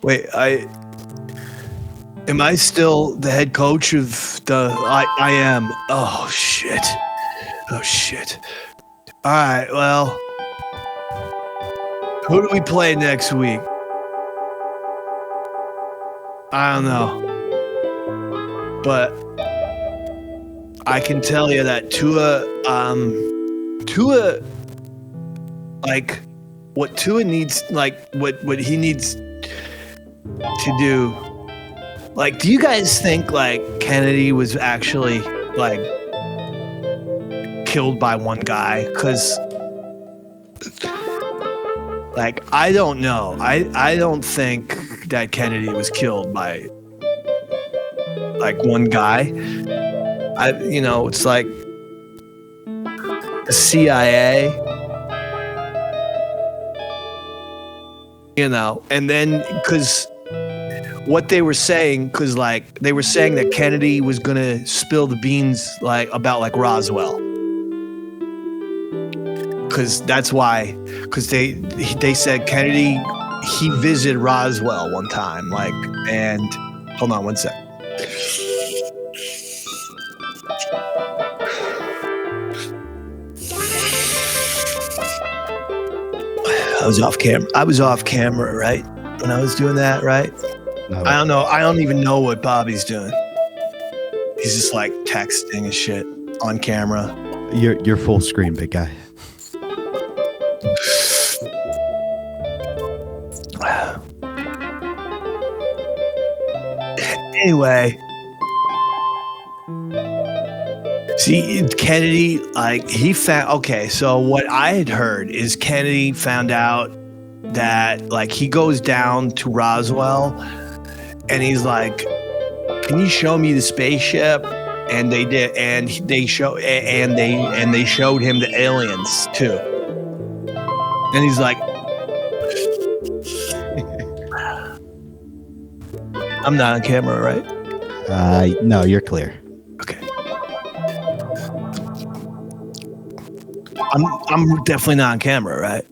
Wait, am I still the head coach of the? I am. Oh shit. All right. Well, who do we play next week? I don't know. But I can tell you that Tua, like what Tua needs, like what he needs to do. Like, do you guys think like Kennedy was actually like killed by one guy? Because like, I don't know. I don't think that Kennedy was killed by like one guy. It's like the CIA, and then because what they were saying, because like they were saying that Kennedy was gonna spill the beans about Roswell, because that's why, because they said Kennedy, he visited Roswell one time, and hold on one sec. I was off camera, right? When I was doing that, right? No. I don't know. I don't even know what Bobby's doing. He's just like texting and shit on camera. You're full screen, big guy. Anyway, see, Kennedy, he found, okay, so what I had heard is Kennedy found out that, he goes down to Roswell and he's like, can you show me the spaceship? And they did, and they showed him the aliens too. And he's like, I'm not on camera, right? No, you're clear. Okay. I'm definitely not on camera, right?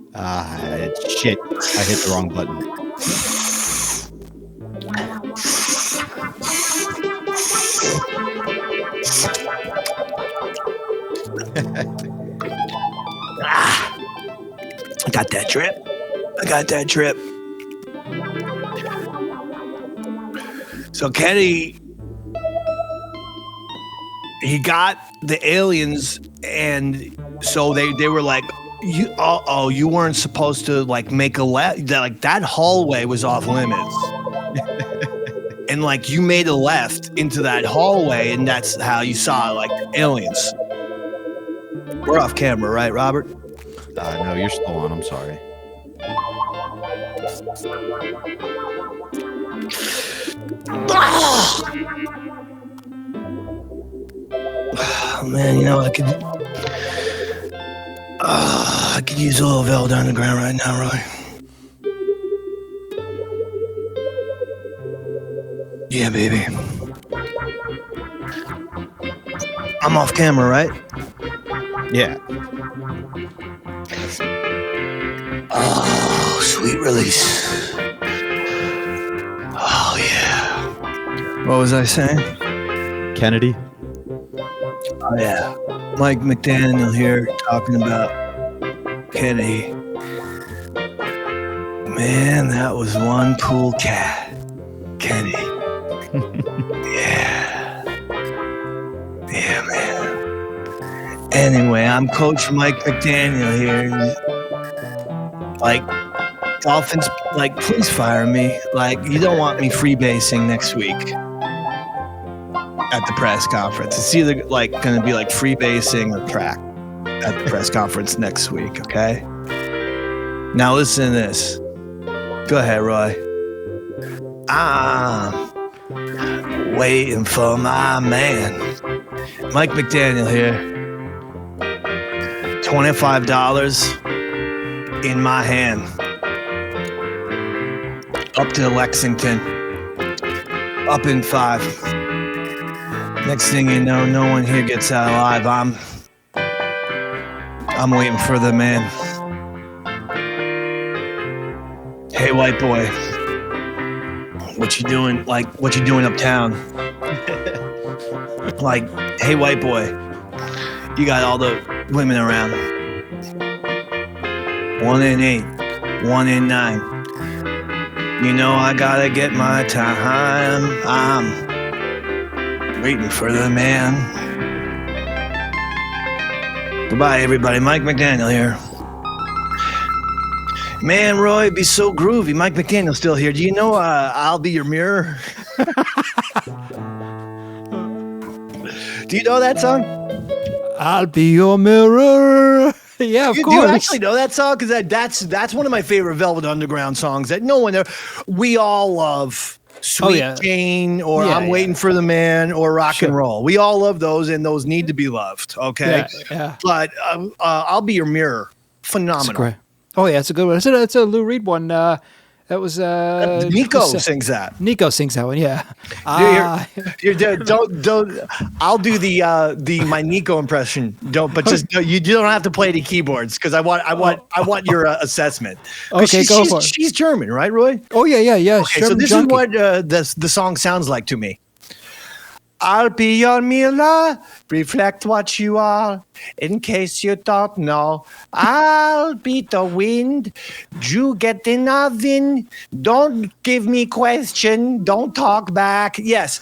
Shit. I hit the wrong button. I got that drip. So Kennedy, he got the aliens, and so they were like, you weren't supposed to make a left. That hallway was off limits. And you made a left into that hallway, and that's how you saw aliens. We're off camera, right, Robert? No, you're still on. I'm sorry. Oh, man, I could use a little Velda on the ground right now, Roy. Yeah, baby. I'm off camera, right? Yeah. Oh, sweet release. Oh, yeah. What was I saying? Kennedy. Oh, yeah. Mike McDaniel here talking about Kennedy. Man, that was one cool cat. Kenny. Yeah, man. Anyway, I'm Coach Mike McDaniel here. Like, Dolphins, like, please fire me. Like, you don't want me freebasing next week at the press conference. It's either, like, going to be, like, freebasing or track at the press conference next week, okay? Now listen to this. Go ahead, Roy. I'm waiting for my man. Mike McDaniel here. $25 in my hand. Up to Lexington. Up in 5. Next thing you know, no one here gets out alive. I'm waiting for the man. Hey, white boy. What you doing? Like, what you doing uptown? Like, hey, white boy. You got all the women around. 1 in 8. 1 in 9. You know I gotta get my time. I'm waiting for the man. Goodbye, everybody. Mike McDaniel here. Man, Roy, it'd be so groovy. Mike McDaniel's still here. Do you know I'll Be Your Mirror? Do you know that song? I'll be your mirror. Yeah, of course. Do you actually know that song? Because that's one of my favorite Velvet Underground songs that no one ever. We all love Sweet Jane or I'm Waiting for the Man or Rock and Roll. We all love those, and those need to be loved. Okay, but I'll Be Your Mirror, phenomenal. Oh yeah, it's a good one. It's a Lou Reed one. That was Nico sings that. Nico sings that one. Yeah. Don't. I'll do the my Nico impression. You don't have to play the keyboards because I want your assessment. Okay, go for it. She's German, right, Roy? Oh yeah. Okay, so this is what the song sounds like to me. I'll be your mirror, reflect what you are, in case you don't know. I'll be the wind, you get in the wind. Don't give me question, don't talk back. Yes,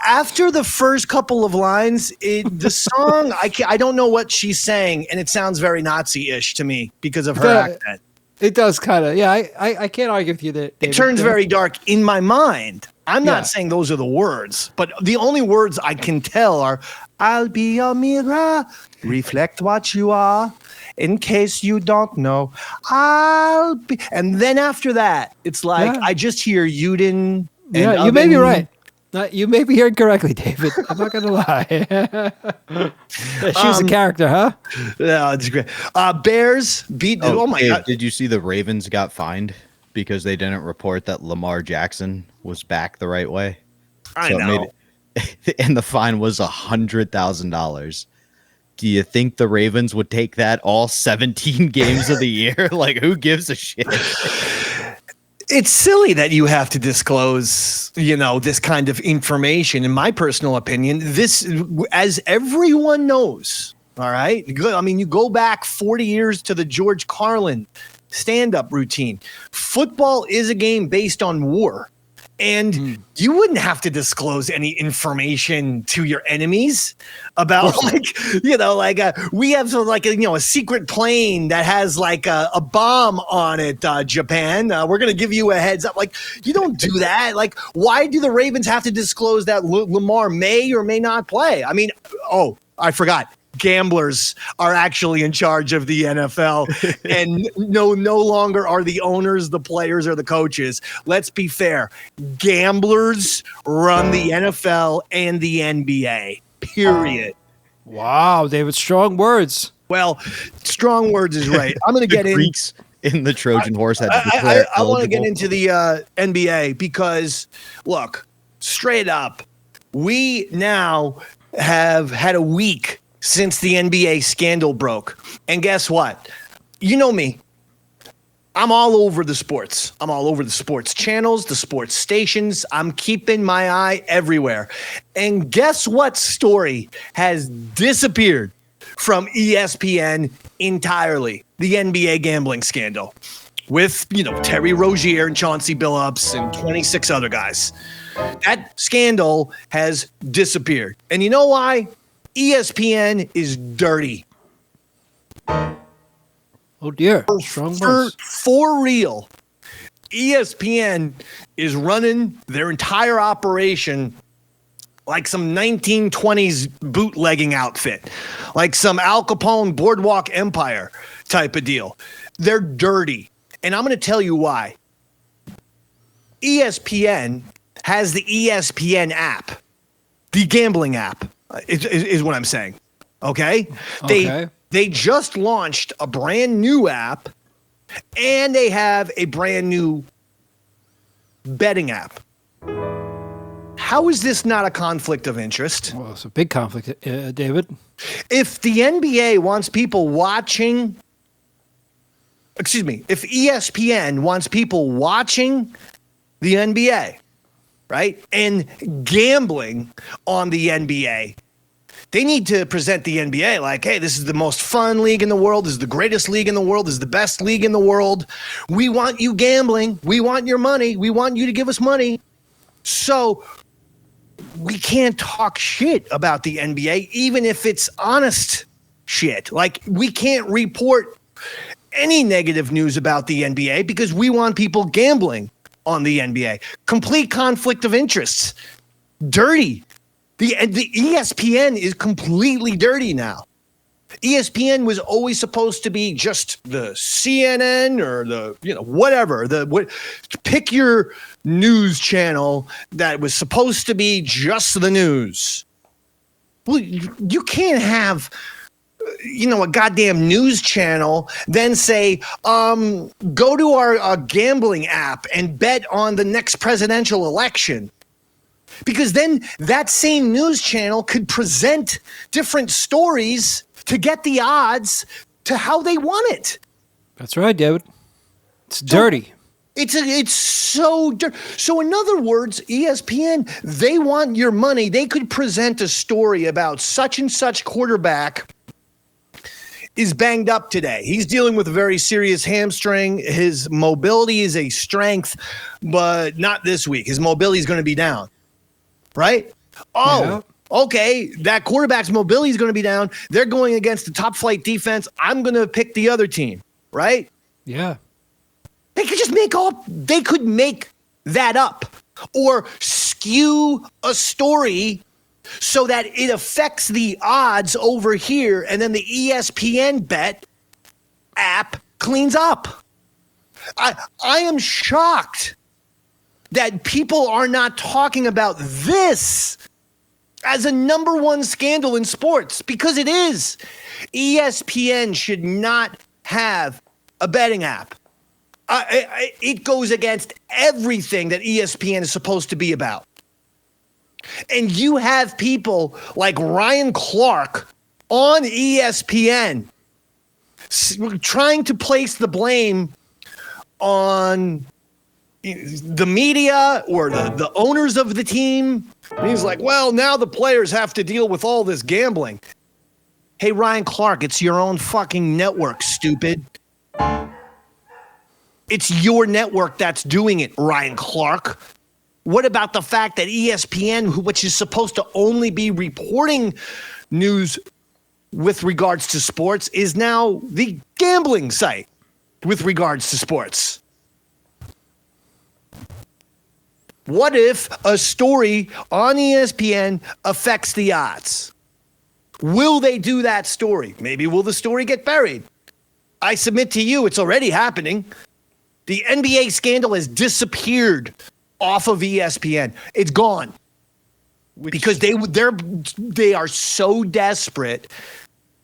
after the first couple of lines, the song, I don't know what she's saying, and it sounds very Nazi-ish to me because of her accent. It does kind of, I can't argue with you that it turns very dark in my mind. I'm not saying those are the words, but the only words I can tell are, I'll be a mirror, reflect what you are, in case you don't know. I'll be, and then after that, it's like, I just hear Yudin. Yeah, you may be right. You may be hearing correctly, David. I'm not going to lie. She was a character, huh? Yeah, it's great. Bears beat. Oh my God. Did you see the Ravens got fined because they didn't report that Lamar Jackson was back the right way? I know. And the fine was $100,000. Do you think the Ravens would take that all 17 games of the year? Like, who gives a shit? It's silly that you have to disclose, this kind of information. In my personal opinion, this, as everyone knows, all right? I mean, you go back 40 years to the George Carlin stand-up routine. Football is a game based on war. And you wouldn't have to disclose any information to your enemies about we have a secret plane that has a bomb on it, Japan. We're going to give you a heads up. Like, you don't do that. Like, why do the Ravens have to disclose that Lamar may or may not play? I mean, I forgot. Gamblers are actually in charge of the NFL, and no longer are the owners, the players, or the coaches. Let's be fair. Gamblers run the NFL and the NBA, period. Wow, David, strong words. Well, strong words is right. I'm going to get Greeks in the Trojan horse had to declare I want to get into the NBA because, look, straight up, we now have had a week since the NBA scandal broke. And guess what? You know me. I'm all over the sports. I'm all over the sports channels, the sports stations. I'm keeping my eye everywhere. And guess what story has disappeared from ESPN entirely? The NBA gambling scandal. with, Terry Rozier and Chauncey Billups and 26 other guys. That scandal has disappeared. And you know why? ESPN is dirty. Oh, dear. Strong words. For real. ESPN is running their entire operation like some 1920s bootlegging outfit, like some Al Capone Boardwalk Empire type of deal. They're dirty. And I'm going to tell you why. ESPN has the ESPN app, the gambling app, is what I'm saying. Okay? They just launched a brand new app, and they have a brand new betting app. How is this not a conflict of interest? Well, it's a big conflict, David. If the NBA wants people watching, if ESPN wants people watching the NBA, right, and gambling on the NBA, they need to present the NBA like, hey, this is the most fun league in the world. This is the greatest league in the world. This is the best league in the world. We want you gambling. We want your money. We want you to give us money. So we can't talk shit about the NBA, even if it's honest shit. Like, we can't report any negative news about the NBA because we want people gambling on the NBA. Complete conflict of interests. Dirty. The ESPN is completely dirty now. ESPN was always supposed to be just the CNN or the, whatever. Pick your news channel that was supposed to be just the news. Well, you can't have, a goddamn news channel, then say, go to our gambling app and bet on the next presidential election. Because then that same news channel could present different stories to get the odds to how they want it. That's right, David. It's dirty. It's so dirty. So in other words, ESPN, they want your money. They could present a story about such and such quarterback is banged up today. He's dealing with a very serious hamstring. His mobility is a strength, but not this week. His mobility is going to be down. Right? Okay. That quarterback's mobility is going to be down. They're going against the top flight defense. I'm going to pick the other team. Right? Yeah. They could make that up or skew a story so that it affects the odds over here. And then the ESPN bet app cleans up. I am shocked that people are not talking about this as a number one scandal in sports, because it is. ESPN should not have a betting app. It goes against everything that ESPN is supposed to be about. And you have people like Ryan Clark on ESPN trying to place the blame on the media or the owners of the team. And he's like, well, now the players have to deal with all this gambling. Hey, Ryan Clark, it's your own fucking network, stupid. It's your network that's doing it, Ryan Clark. What about the fact that ESPN, which is supposed to only be reporting news with regards to sports, is now the gambling site with regards to sports? What if a story on ESPN affects the odds? Will they do that story? Maybe will the story get buried? I submit to you, it's already happening. The NBA scandal has disappeared off of ESPN. It's gone. Because they are so desperate,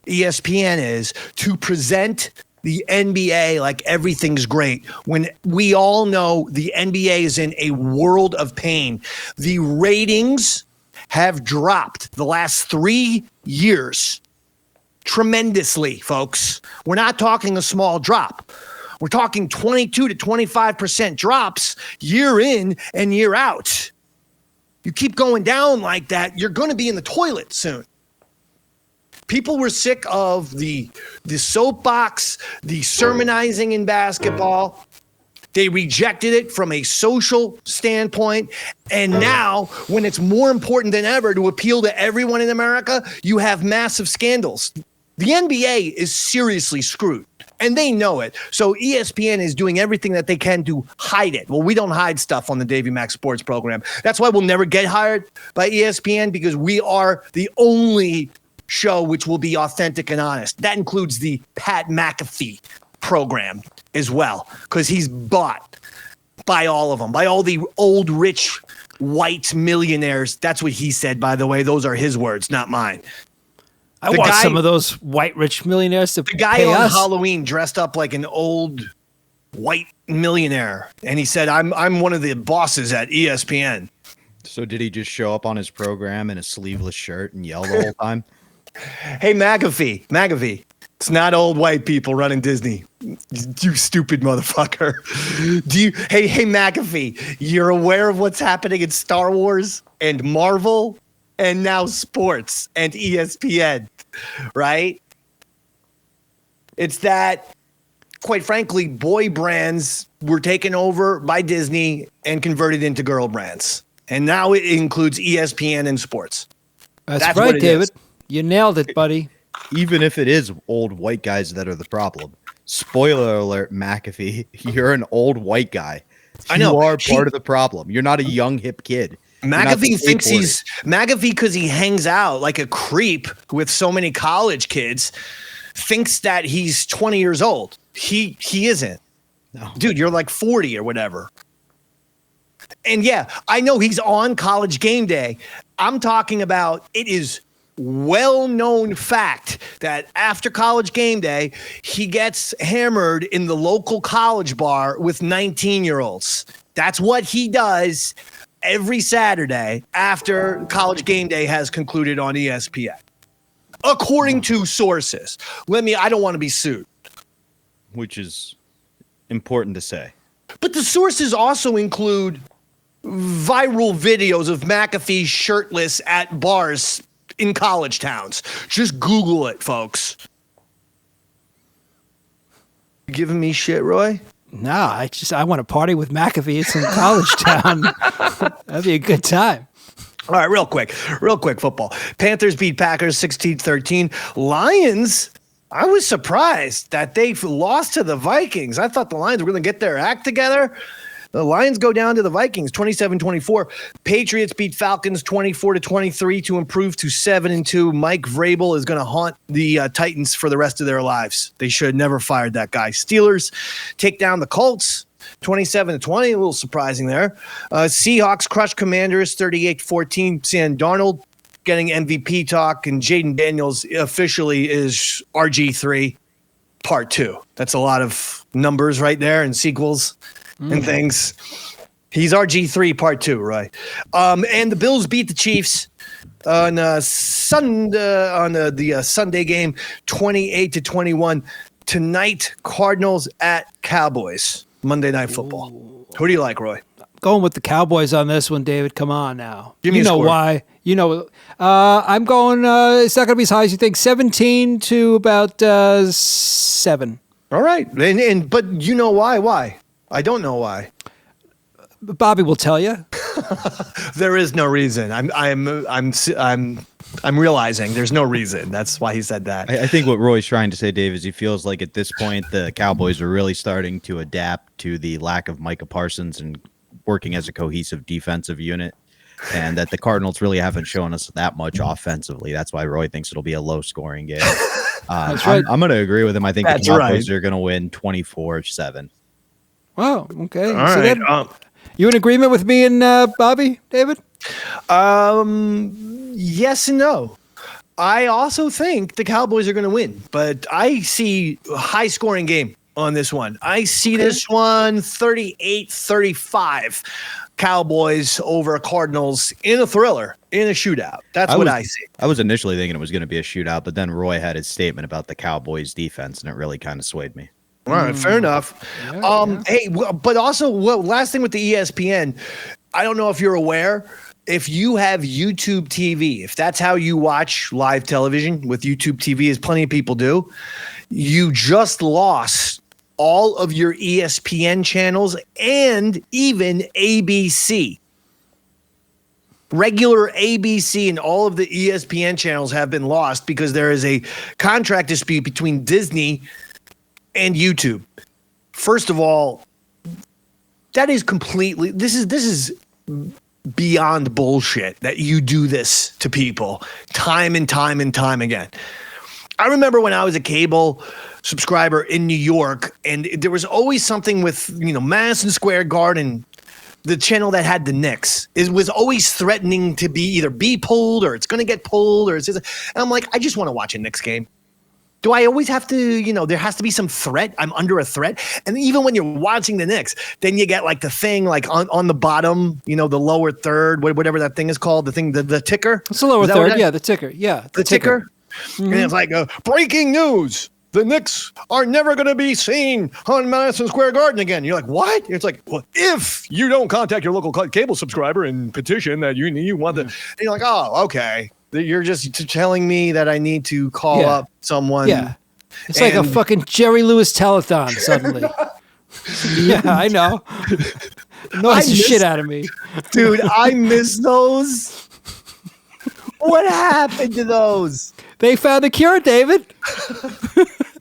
ESPN is, to present the NBA like everything's great, when we all know the NBA is in a world of pain. The ratings have dropped the last 3 years tremendously, folks. We're not talking a small drop. We're talking 22 to 25% drops year in and year out. You keep going down like that, you're going to be in the toilet soon. People were sick of the soapbox, the sermonizing in basketball. They rejected it from a social standpoint. And now, when it's more important than ever to appeal to everyone in America, you have massive scandals. The NBA is seriously screwed, and they know it. So ESPN is doing everything that they can to hide it. Well, we don't hide stuff on the Davey Mac Sports Program. That's why we'll never get hired by ESPN, because we are the only show which will be authentic and honest. That includes the Pat McAfee program as well, because he's bought by all of them, by all the old rich white millionaires. That's what he said, by the way. Those are his words, not mine. I want some of those white rich millionaires to The guy pay on us. Halloween dressed up like an old white millionaire, and he said, I'm one of the bosses at ESPN. So did he just show up on his program in a sleeveless shirt and yell the whole time? Hey, McAfee, it's not old white people running Disney. You stupid motherfucker. Hey, McAfee, you're aware of what's happening in Star Wars and Marvel and now sports and ESPN, right? It's that, quite frankly, boy brands were taken over by Disney and converted into girl brands. And now it includes ESPN and sports. That's right, David. You nailed it, buddy. Even if it is old white guys that are the problem. Spoiler alert, McAfee, you're an old white guy. I know. You are part of the problem. You're not a young, hip kid. McAfee thinks he's McAfee because he hangs out like a creep with so many college kids, thinks that he's 20 years old. He isn't. No. Dude, you're like 40 or whatever. And yeah, I know he's on College Game Day. I'm talking about, it is well-known fact that after College Game Day, he gets hammered in the local college bar with 19-year-olds. That's what he does every Saturday after College Game Day has concluded on ESPN. According to sources. I don't want to be sued. Which is important to say. But the sources also include viral videos of McAfee shirtless at bars in college towns. Just Google it, folks. You giving me shit, Roy? No, I want to party with McAfee at some college town. That'd be a good time. All right, real quick football. Panthers beat Packers 16-13. Lions, I was surprised that they lost to the Vikings. I thought the Lions were going to get their act together. The Lions go down to the Vikings 27-24. Patriots beat Falcons 24-23 to improve to 7-2. Mike Vrabel is going to haunt the Titans for the rest of their lives. They should have never fired that guy. Steelers take down the Colts 27-20. A little surprising there. Seahawks crush Commanders 38-14. Sam Darnold getting MVP talk, and Jaden Daniels officially is RG3 Part 2. That's a lot of numbers right there and sequels. And things. He's RG3 Part 2, right? And the Bills beat the Chiefs on the Sunday game, 28-21. Tonight, Cardinals at Cowboys, Monday Night Football. Who do you like, Roy? Going with the Cowboys on this one, David. Come on now. Give me a score. Why. I'm going, it's not going to be as high as you think, 17 to about 7. All right. But you know why? Why? I don't know why. Bobby will tell you. There is no reason. I'm realizing there's no reason. That's why he said that. I think what Roy's trying to say, Dave, is he feels like at this point the Cowboys are really starting to adapt to the lack of Micah Parsons and working as a cohesive defensive unit, and that the Cardinals really haven't shown us that much offensively. That's why Roy thinks it'll be a low-scoring game. That's right. I'm going to agree with him. I think That's the Cowboys right. are going to win 24-7. Wow. Okay. All right. You in agreement with me and Bobby, David? Yes and no. I also think the Cowboys are going to win, but I see a high-scoring game on this one. I see this one 38-35. Cowboys over Cardinals in a thriller, in a shootout. That's what I see. I was initially thinking it was going to be a shootout, but then Roy had his statement about the Cowboys defense, and it really kind of swayed me. All right, fair enough. Hey, but also, last thing with the ESPN, I don't know if you're aware, if you have YouTube TV, if that's how you watch live television with YouTube TV, as plenty of people do, you just lost all of your ESPN channels and even ABC. Regular ABC and all of the ESPN channels have been lost because there is a contract dispute between Disney and YouTube. First of all, that is completely, this is beyond bullshit that you do this to people time and time and time again. I remember when I was a cable subscriber in New York, and there was always something with, Madison Square Garden, the channel that had the Knicks. It was always threatening to be pulled, or it's going to get pulled, and I'm like, I just want to watch a Knicks game. Do I always have to, there has to be some threat? I'm under a threat. And even when you're watching the Knicks, then you get like the thing like on the bottom, the lower third, whatever that thing is called, the ticker. It's the lower third, yeah, the ticker. Yeah, the ticker. Mm-hmm. And it's like breaking news. The Knicks are never going to be seen on Madison Square Garden again. You're like, what? It's like, well, if you don't contact your local cable subscriber and petition that you want and you're like, oh, okay. You're just telling me that I need to call up someone. Yeah. It's like a fucking Jerry Lewis telethon suddenly. Yeah, I know. Annoys the shit out of me. Dude, I miss those. What happened to those? They found a cure, David.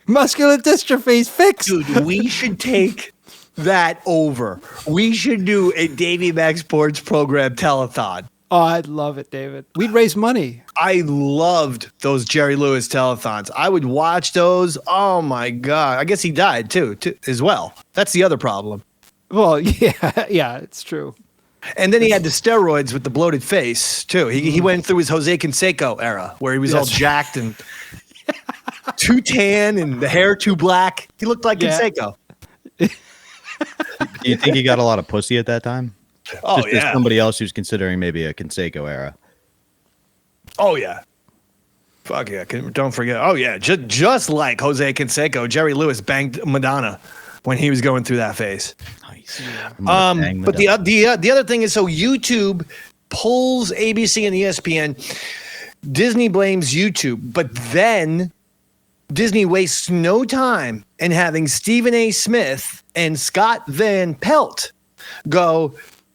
Muscular dystrophy's fixed. Dude, we should take that over. We should do a Davey Mac Sports Program telethon. Oh, I'd love it, David. We'd raise money. I loved those Jerry Lewis telethons. I would watch those. Oh, my God. I guess he died, too, as well. That's the other problem. Well, yeah, it's true. And then he had the steroids with the bloated face, too. He went through his Jose Canseco era where he was all jacked and too tan and the hair too black. He looked like Canseco. Do you think he got a lot of pussy at that time? Oh, just as somebody else who's considering maybe a Canseco era. Oh, yeah. Fuck yeah. Don't forget. Oh, yeah. Just like Jose Canseco, Jerry Lewis banged Madonna when he was going through that phase. Nice. But the other thing is, so YouTube pulls ABC and ESPN. Disney blames YouTube, but then Disney wastes no time in having Stephen A. Smith and Scott Van Pelt go,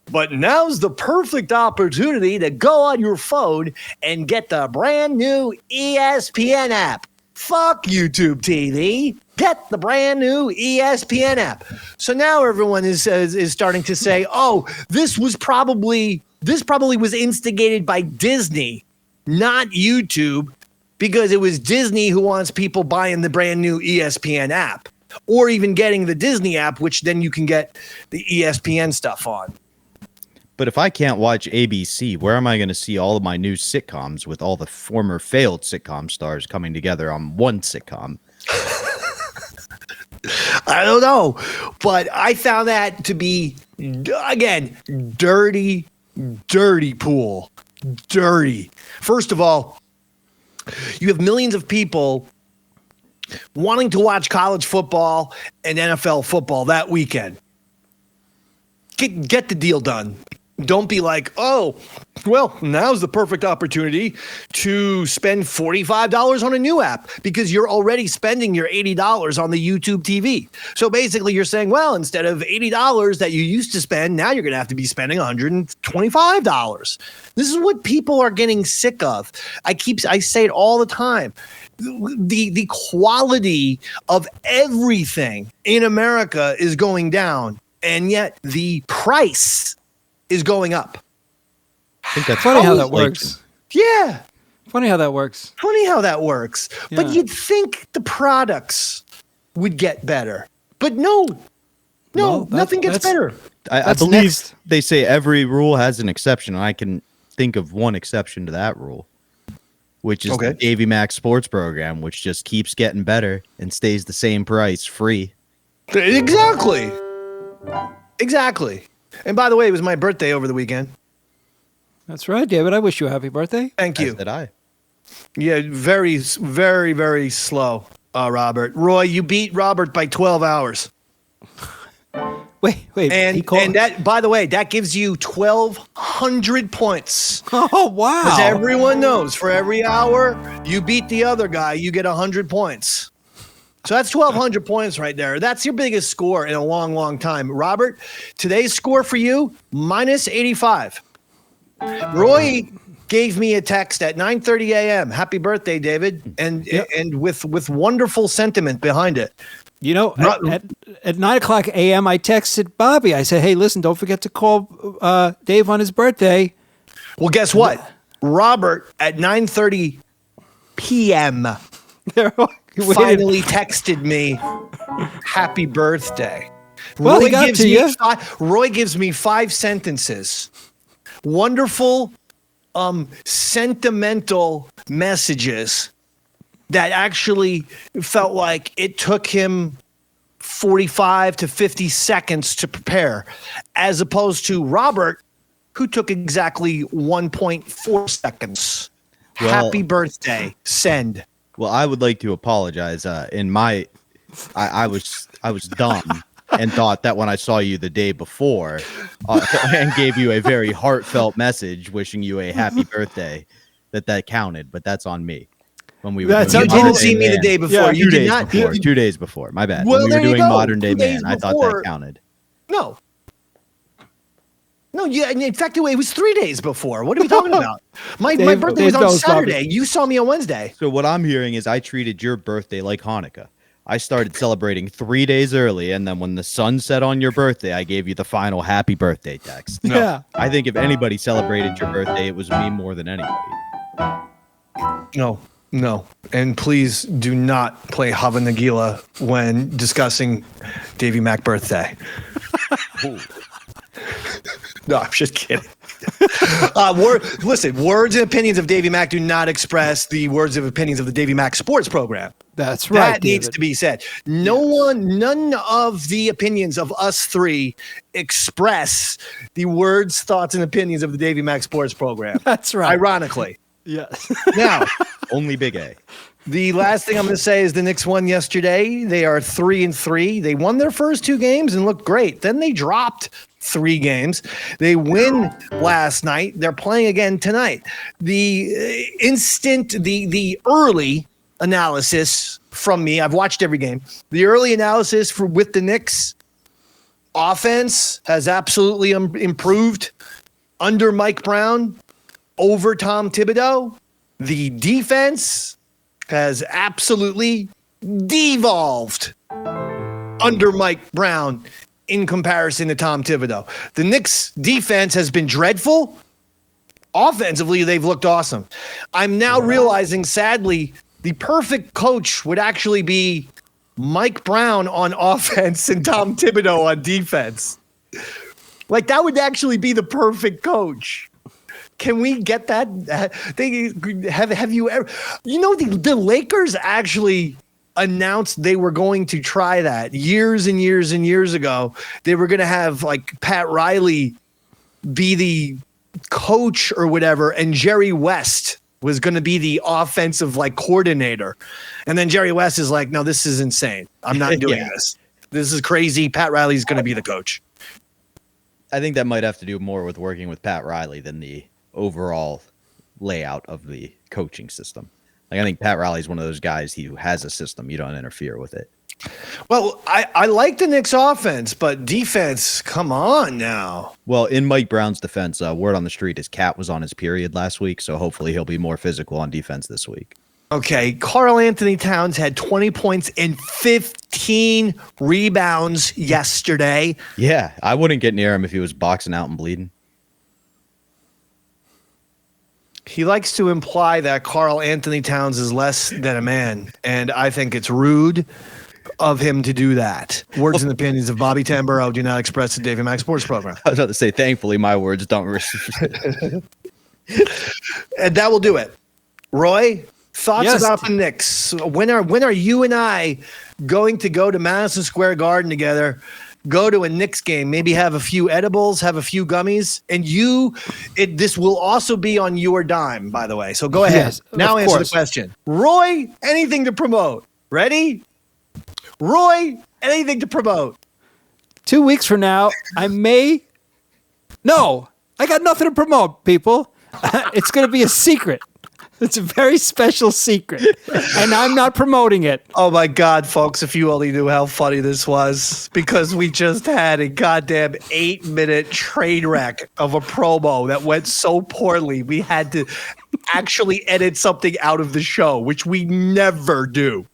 but now's the perfect opportunity to go on your phone and get the brand new ESPN app. Fuck YouTube TV. Get the brand new ESPN app. So now everyone is starting to say, oh, this probably was instigated by Disney, not YouTube, because it was Disney who wants people buying the brand new ESPN app, or even getting the Disney app, which then you can get the ESPN stuff on. But if I can't watch ABC, where am I going to see all of my new sitcoms with all the former failed sitcom stars coming together on one sitcom? I don't know, but I found that to be, again, dirty pool. Dirty. First of all, you have millions of people wanting to watch college football and NFL football that weekend. Get the deal done. Don't be like, oh, well, now's the perfect opportunity to spend $45 on a new app because you're already spending your $80 on the YouTube TV. So basically you're saying, well, instead of $80 that you used to spend, now you're going to have to be spending $125. This is what people are getting sick of. I say it all the time. The quality of everything in America is going down, and yet the price is going up. I think that's funny how that works. Yeah. Funny how that works. Yeah. But you'd think the products would get better. But no, nothing gets better. I believe they say every rule has an exception, and I can think of one exception to that rule, which is the Davey Mac Sports Program, which just keeps getting better and stays the same price, free. Exactly. And by the way, it was my birthday over the weekend. That's right, David. I wish you a happy birthday. Thank you. As did I. Yeah, very, very, very slow, Robert. Roy, you beat Robert by 12 hours. Wait. And that, by the way, that gives you 1,200 points. Oh, wow. Because everyone knows for every hour you beat the other guy, you get 100 points. So that's 1,200 points right there. That's your biggest score in a long, long time. Robert, today's score for you, minus 85. Roy gave me a text at 9:30 a.m. Happy birthday, David, and with wonderful sentiment behind it. You know, at 9 o'clock a.m., I texted Bobby. I said, hey, listen, don't forget to call Dave on his birthday. Well, guess what? Robert, at 9:30 p.m., finally texted me, happy birthday. Well, he got to you. Roy gives me 5 sentences. Wonderful, sentimental messages that actually felt like it took him 45 to 50 seconds to prepare, as opposed to Robert, who took exactly 1.4 seconds. Well, happy birthday. Send. Well, I would like to apologize. I was dumb and thought that when I saw you the day before and gave you a very heartfelt message wishing you a happy birthday, that counted. But that's on me. When we were you didn't see me the day before. Yeah, you did not. 2 days before. My bad. Well, when we were doing go. Modern Day 2 days Man, I thought that counted. No. No, yeah. In fact, it was 3 days before. What are we talking about? My birthday was on Saturday. You saw me on Wednesday. So what I'm hearing is I treated your birthday like Hanukkah. I started celebrating 3 days early, and then when the sun set on your birthday, I gave you the final happy birthday text. No. Yeah. I think if anybody celebrated your birthday, it was me more than anybody. No. And please do not play Hava Nagila when discussing Davey Mac birthday. No, I'm just kidding. Listen, words and opinions of Davey Mac do not express the words and opinions of the Davey Mac Sports Program. That's right. That needs to be said. None of the opinions of us three express the words, thoughts, and opinions of the Davey Mac Sports Program. That's right. Ironically. Yes. Now, only Big A. The last thing I'm going to say is the Knicks won yesterday. They are 3-3. They won their first 2 games and looked great. Then they dropped 3 games. They win last night. They're playing again tonight. The the early analysis from me, I've watched every game. The early analysis with the Knicks offense has absolutely improved under Mike Brown, over Tom Thibodeau. The defense has absolutely devolved under Mike Brown in comparison to Tom Thibodeau. The Knicks defense has been dreadful. Offensively, they've looked awesome. I'm now realizing, sadly, the perfect coach would actually be Mike Brown on offense and Tom Thibodeau on defense. Like, that would actually be the perfect coach. Can we get that? Have you ever? You know, the Lakers actually announced they were going to try that years and years and years ago. They were going to have like Pat Riley be the coach or whatever, and Jerry West was going to be the offensive coordinator. And then Jerry West is like, no, this is insane. I'm not doing this. This is crazy. Pat Riley's going to be the coach. I think that might have to do more with working with Pat Riley than the overall layout of the coaching system. Like, I think Pat Riley's one of those guys who has a system. You don't interfere with it. Well, I like the Knicks offense, but defense, come on now. Well, in Mike Brown's defense, word on the street is Cat was on his period last week, so hopefully he'll be more physical on defense this week. Okay, Karl Anthony Towns had 20 points and 15 rebounds yesterday. Yeah, I wouldn't get near him if he was boxing out and bleeding. He likes to imply that Karl Anthony Towns is less than a man, and I think it's rude of him to do that. Words and opinions of Bobby Tamburo do not express the Davey Mac Sports Program. I was about to say, thankfully, my words don't. And that will do it. Roy, thoughts Yes. about the Knicks? When are you and I going to go to Madison Square Garden together? Go to a Knicks game, maybe have a few edibles, have a few gummies, and this will also be on your dime, by the way. So go ahead. Yes, now of answer course. the question. Roy, anything to promote? Ready? Roy, anything to promote? 2 weeks from now, I got nothing to promote, people. It's going to be a secret. It's a very special secret, and I'm not promoting it. Oh my God, folks, if you only knew how funny this was, because we just had a goddamn 8-minute train wreck of a promo that went so poorly. We had to actually edit something out of the show, which we never do.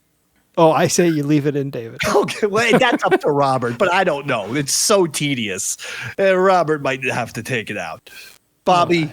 Oh, I say you leave it in, David. Okay, well, that's up to Robert, but I don't know. It's so tedious. Robert might have to take it out. Bobby.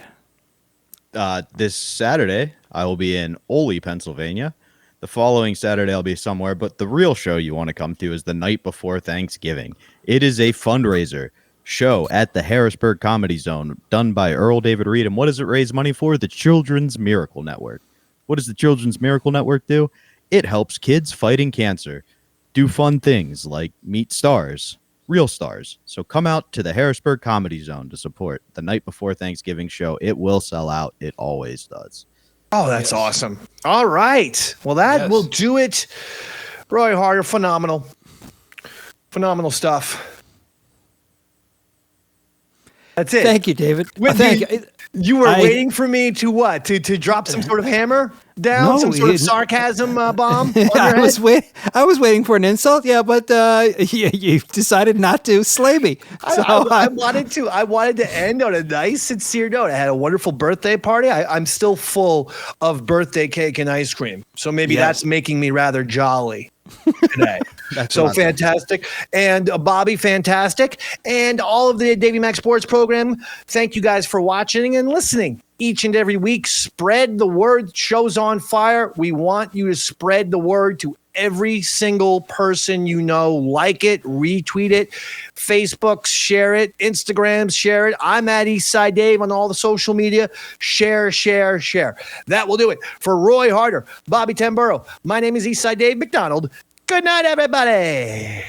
This Saturday, I will be in Ole, Pennsylvania. The following Saturday, I'll be somewhere, but the real show you want to come to is the night before Thanksgiving. It is a fundraiser show at the Harrisburg Comedy Zone done by Earl David Reed. And what does it raise money for? The Children's Miracle Network. What does the Children's Miracle Network do? It helps kids fighting cancer do fun things like meet stars, real stars. So come out to the Harrisburg Comedy Zone to support the night before Thanksgiving show. It will sell out. It always does. Oh, that's awesome. All right. Well, that will do it. Roy Harder, phenomenal. Phenomenal stuff. That's it. Thank you, David. Thank you. You were waiting for me to what? To drop some sort of hammer down? No, some sort of sarcasm bomb? I was waiting for an insult. Yeah, but you decided not to slay me. So I wanted to end on a nice, sincere note. I had a wonderful birthday party. I'm still full of birthday cake and ice cream. So maybe that's making me rather jolly today. So awesome. Fantastic. And Bobby, fantastic. And all of the Davey Mac Sports Program, thank you guys for watching and listening each and every week. Spread the word. Show's on fire. We want you to spread the word to every single person you know. Like it, retweet it, Facebook, share it, Instagram, share it. I'm at Eastside Dave on all the social media. Share, share, share. That will do it. For Roy Harder, Bobby Tamburo, my name is Eastside Dave McDonald. Good night, everybody.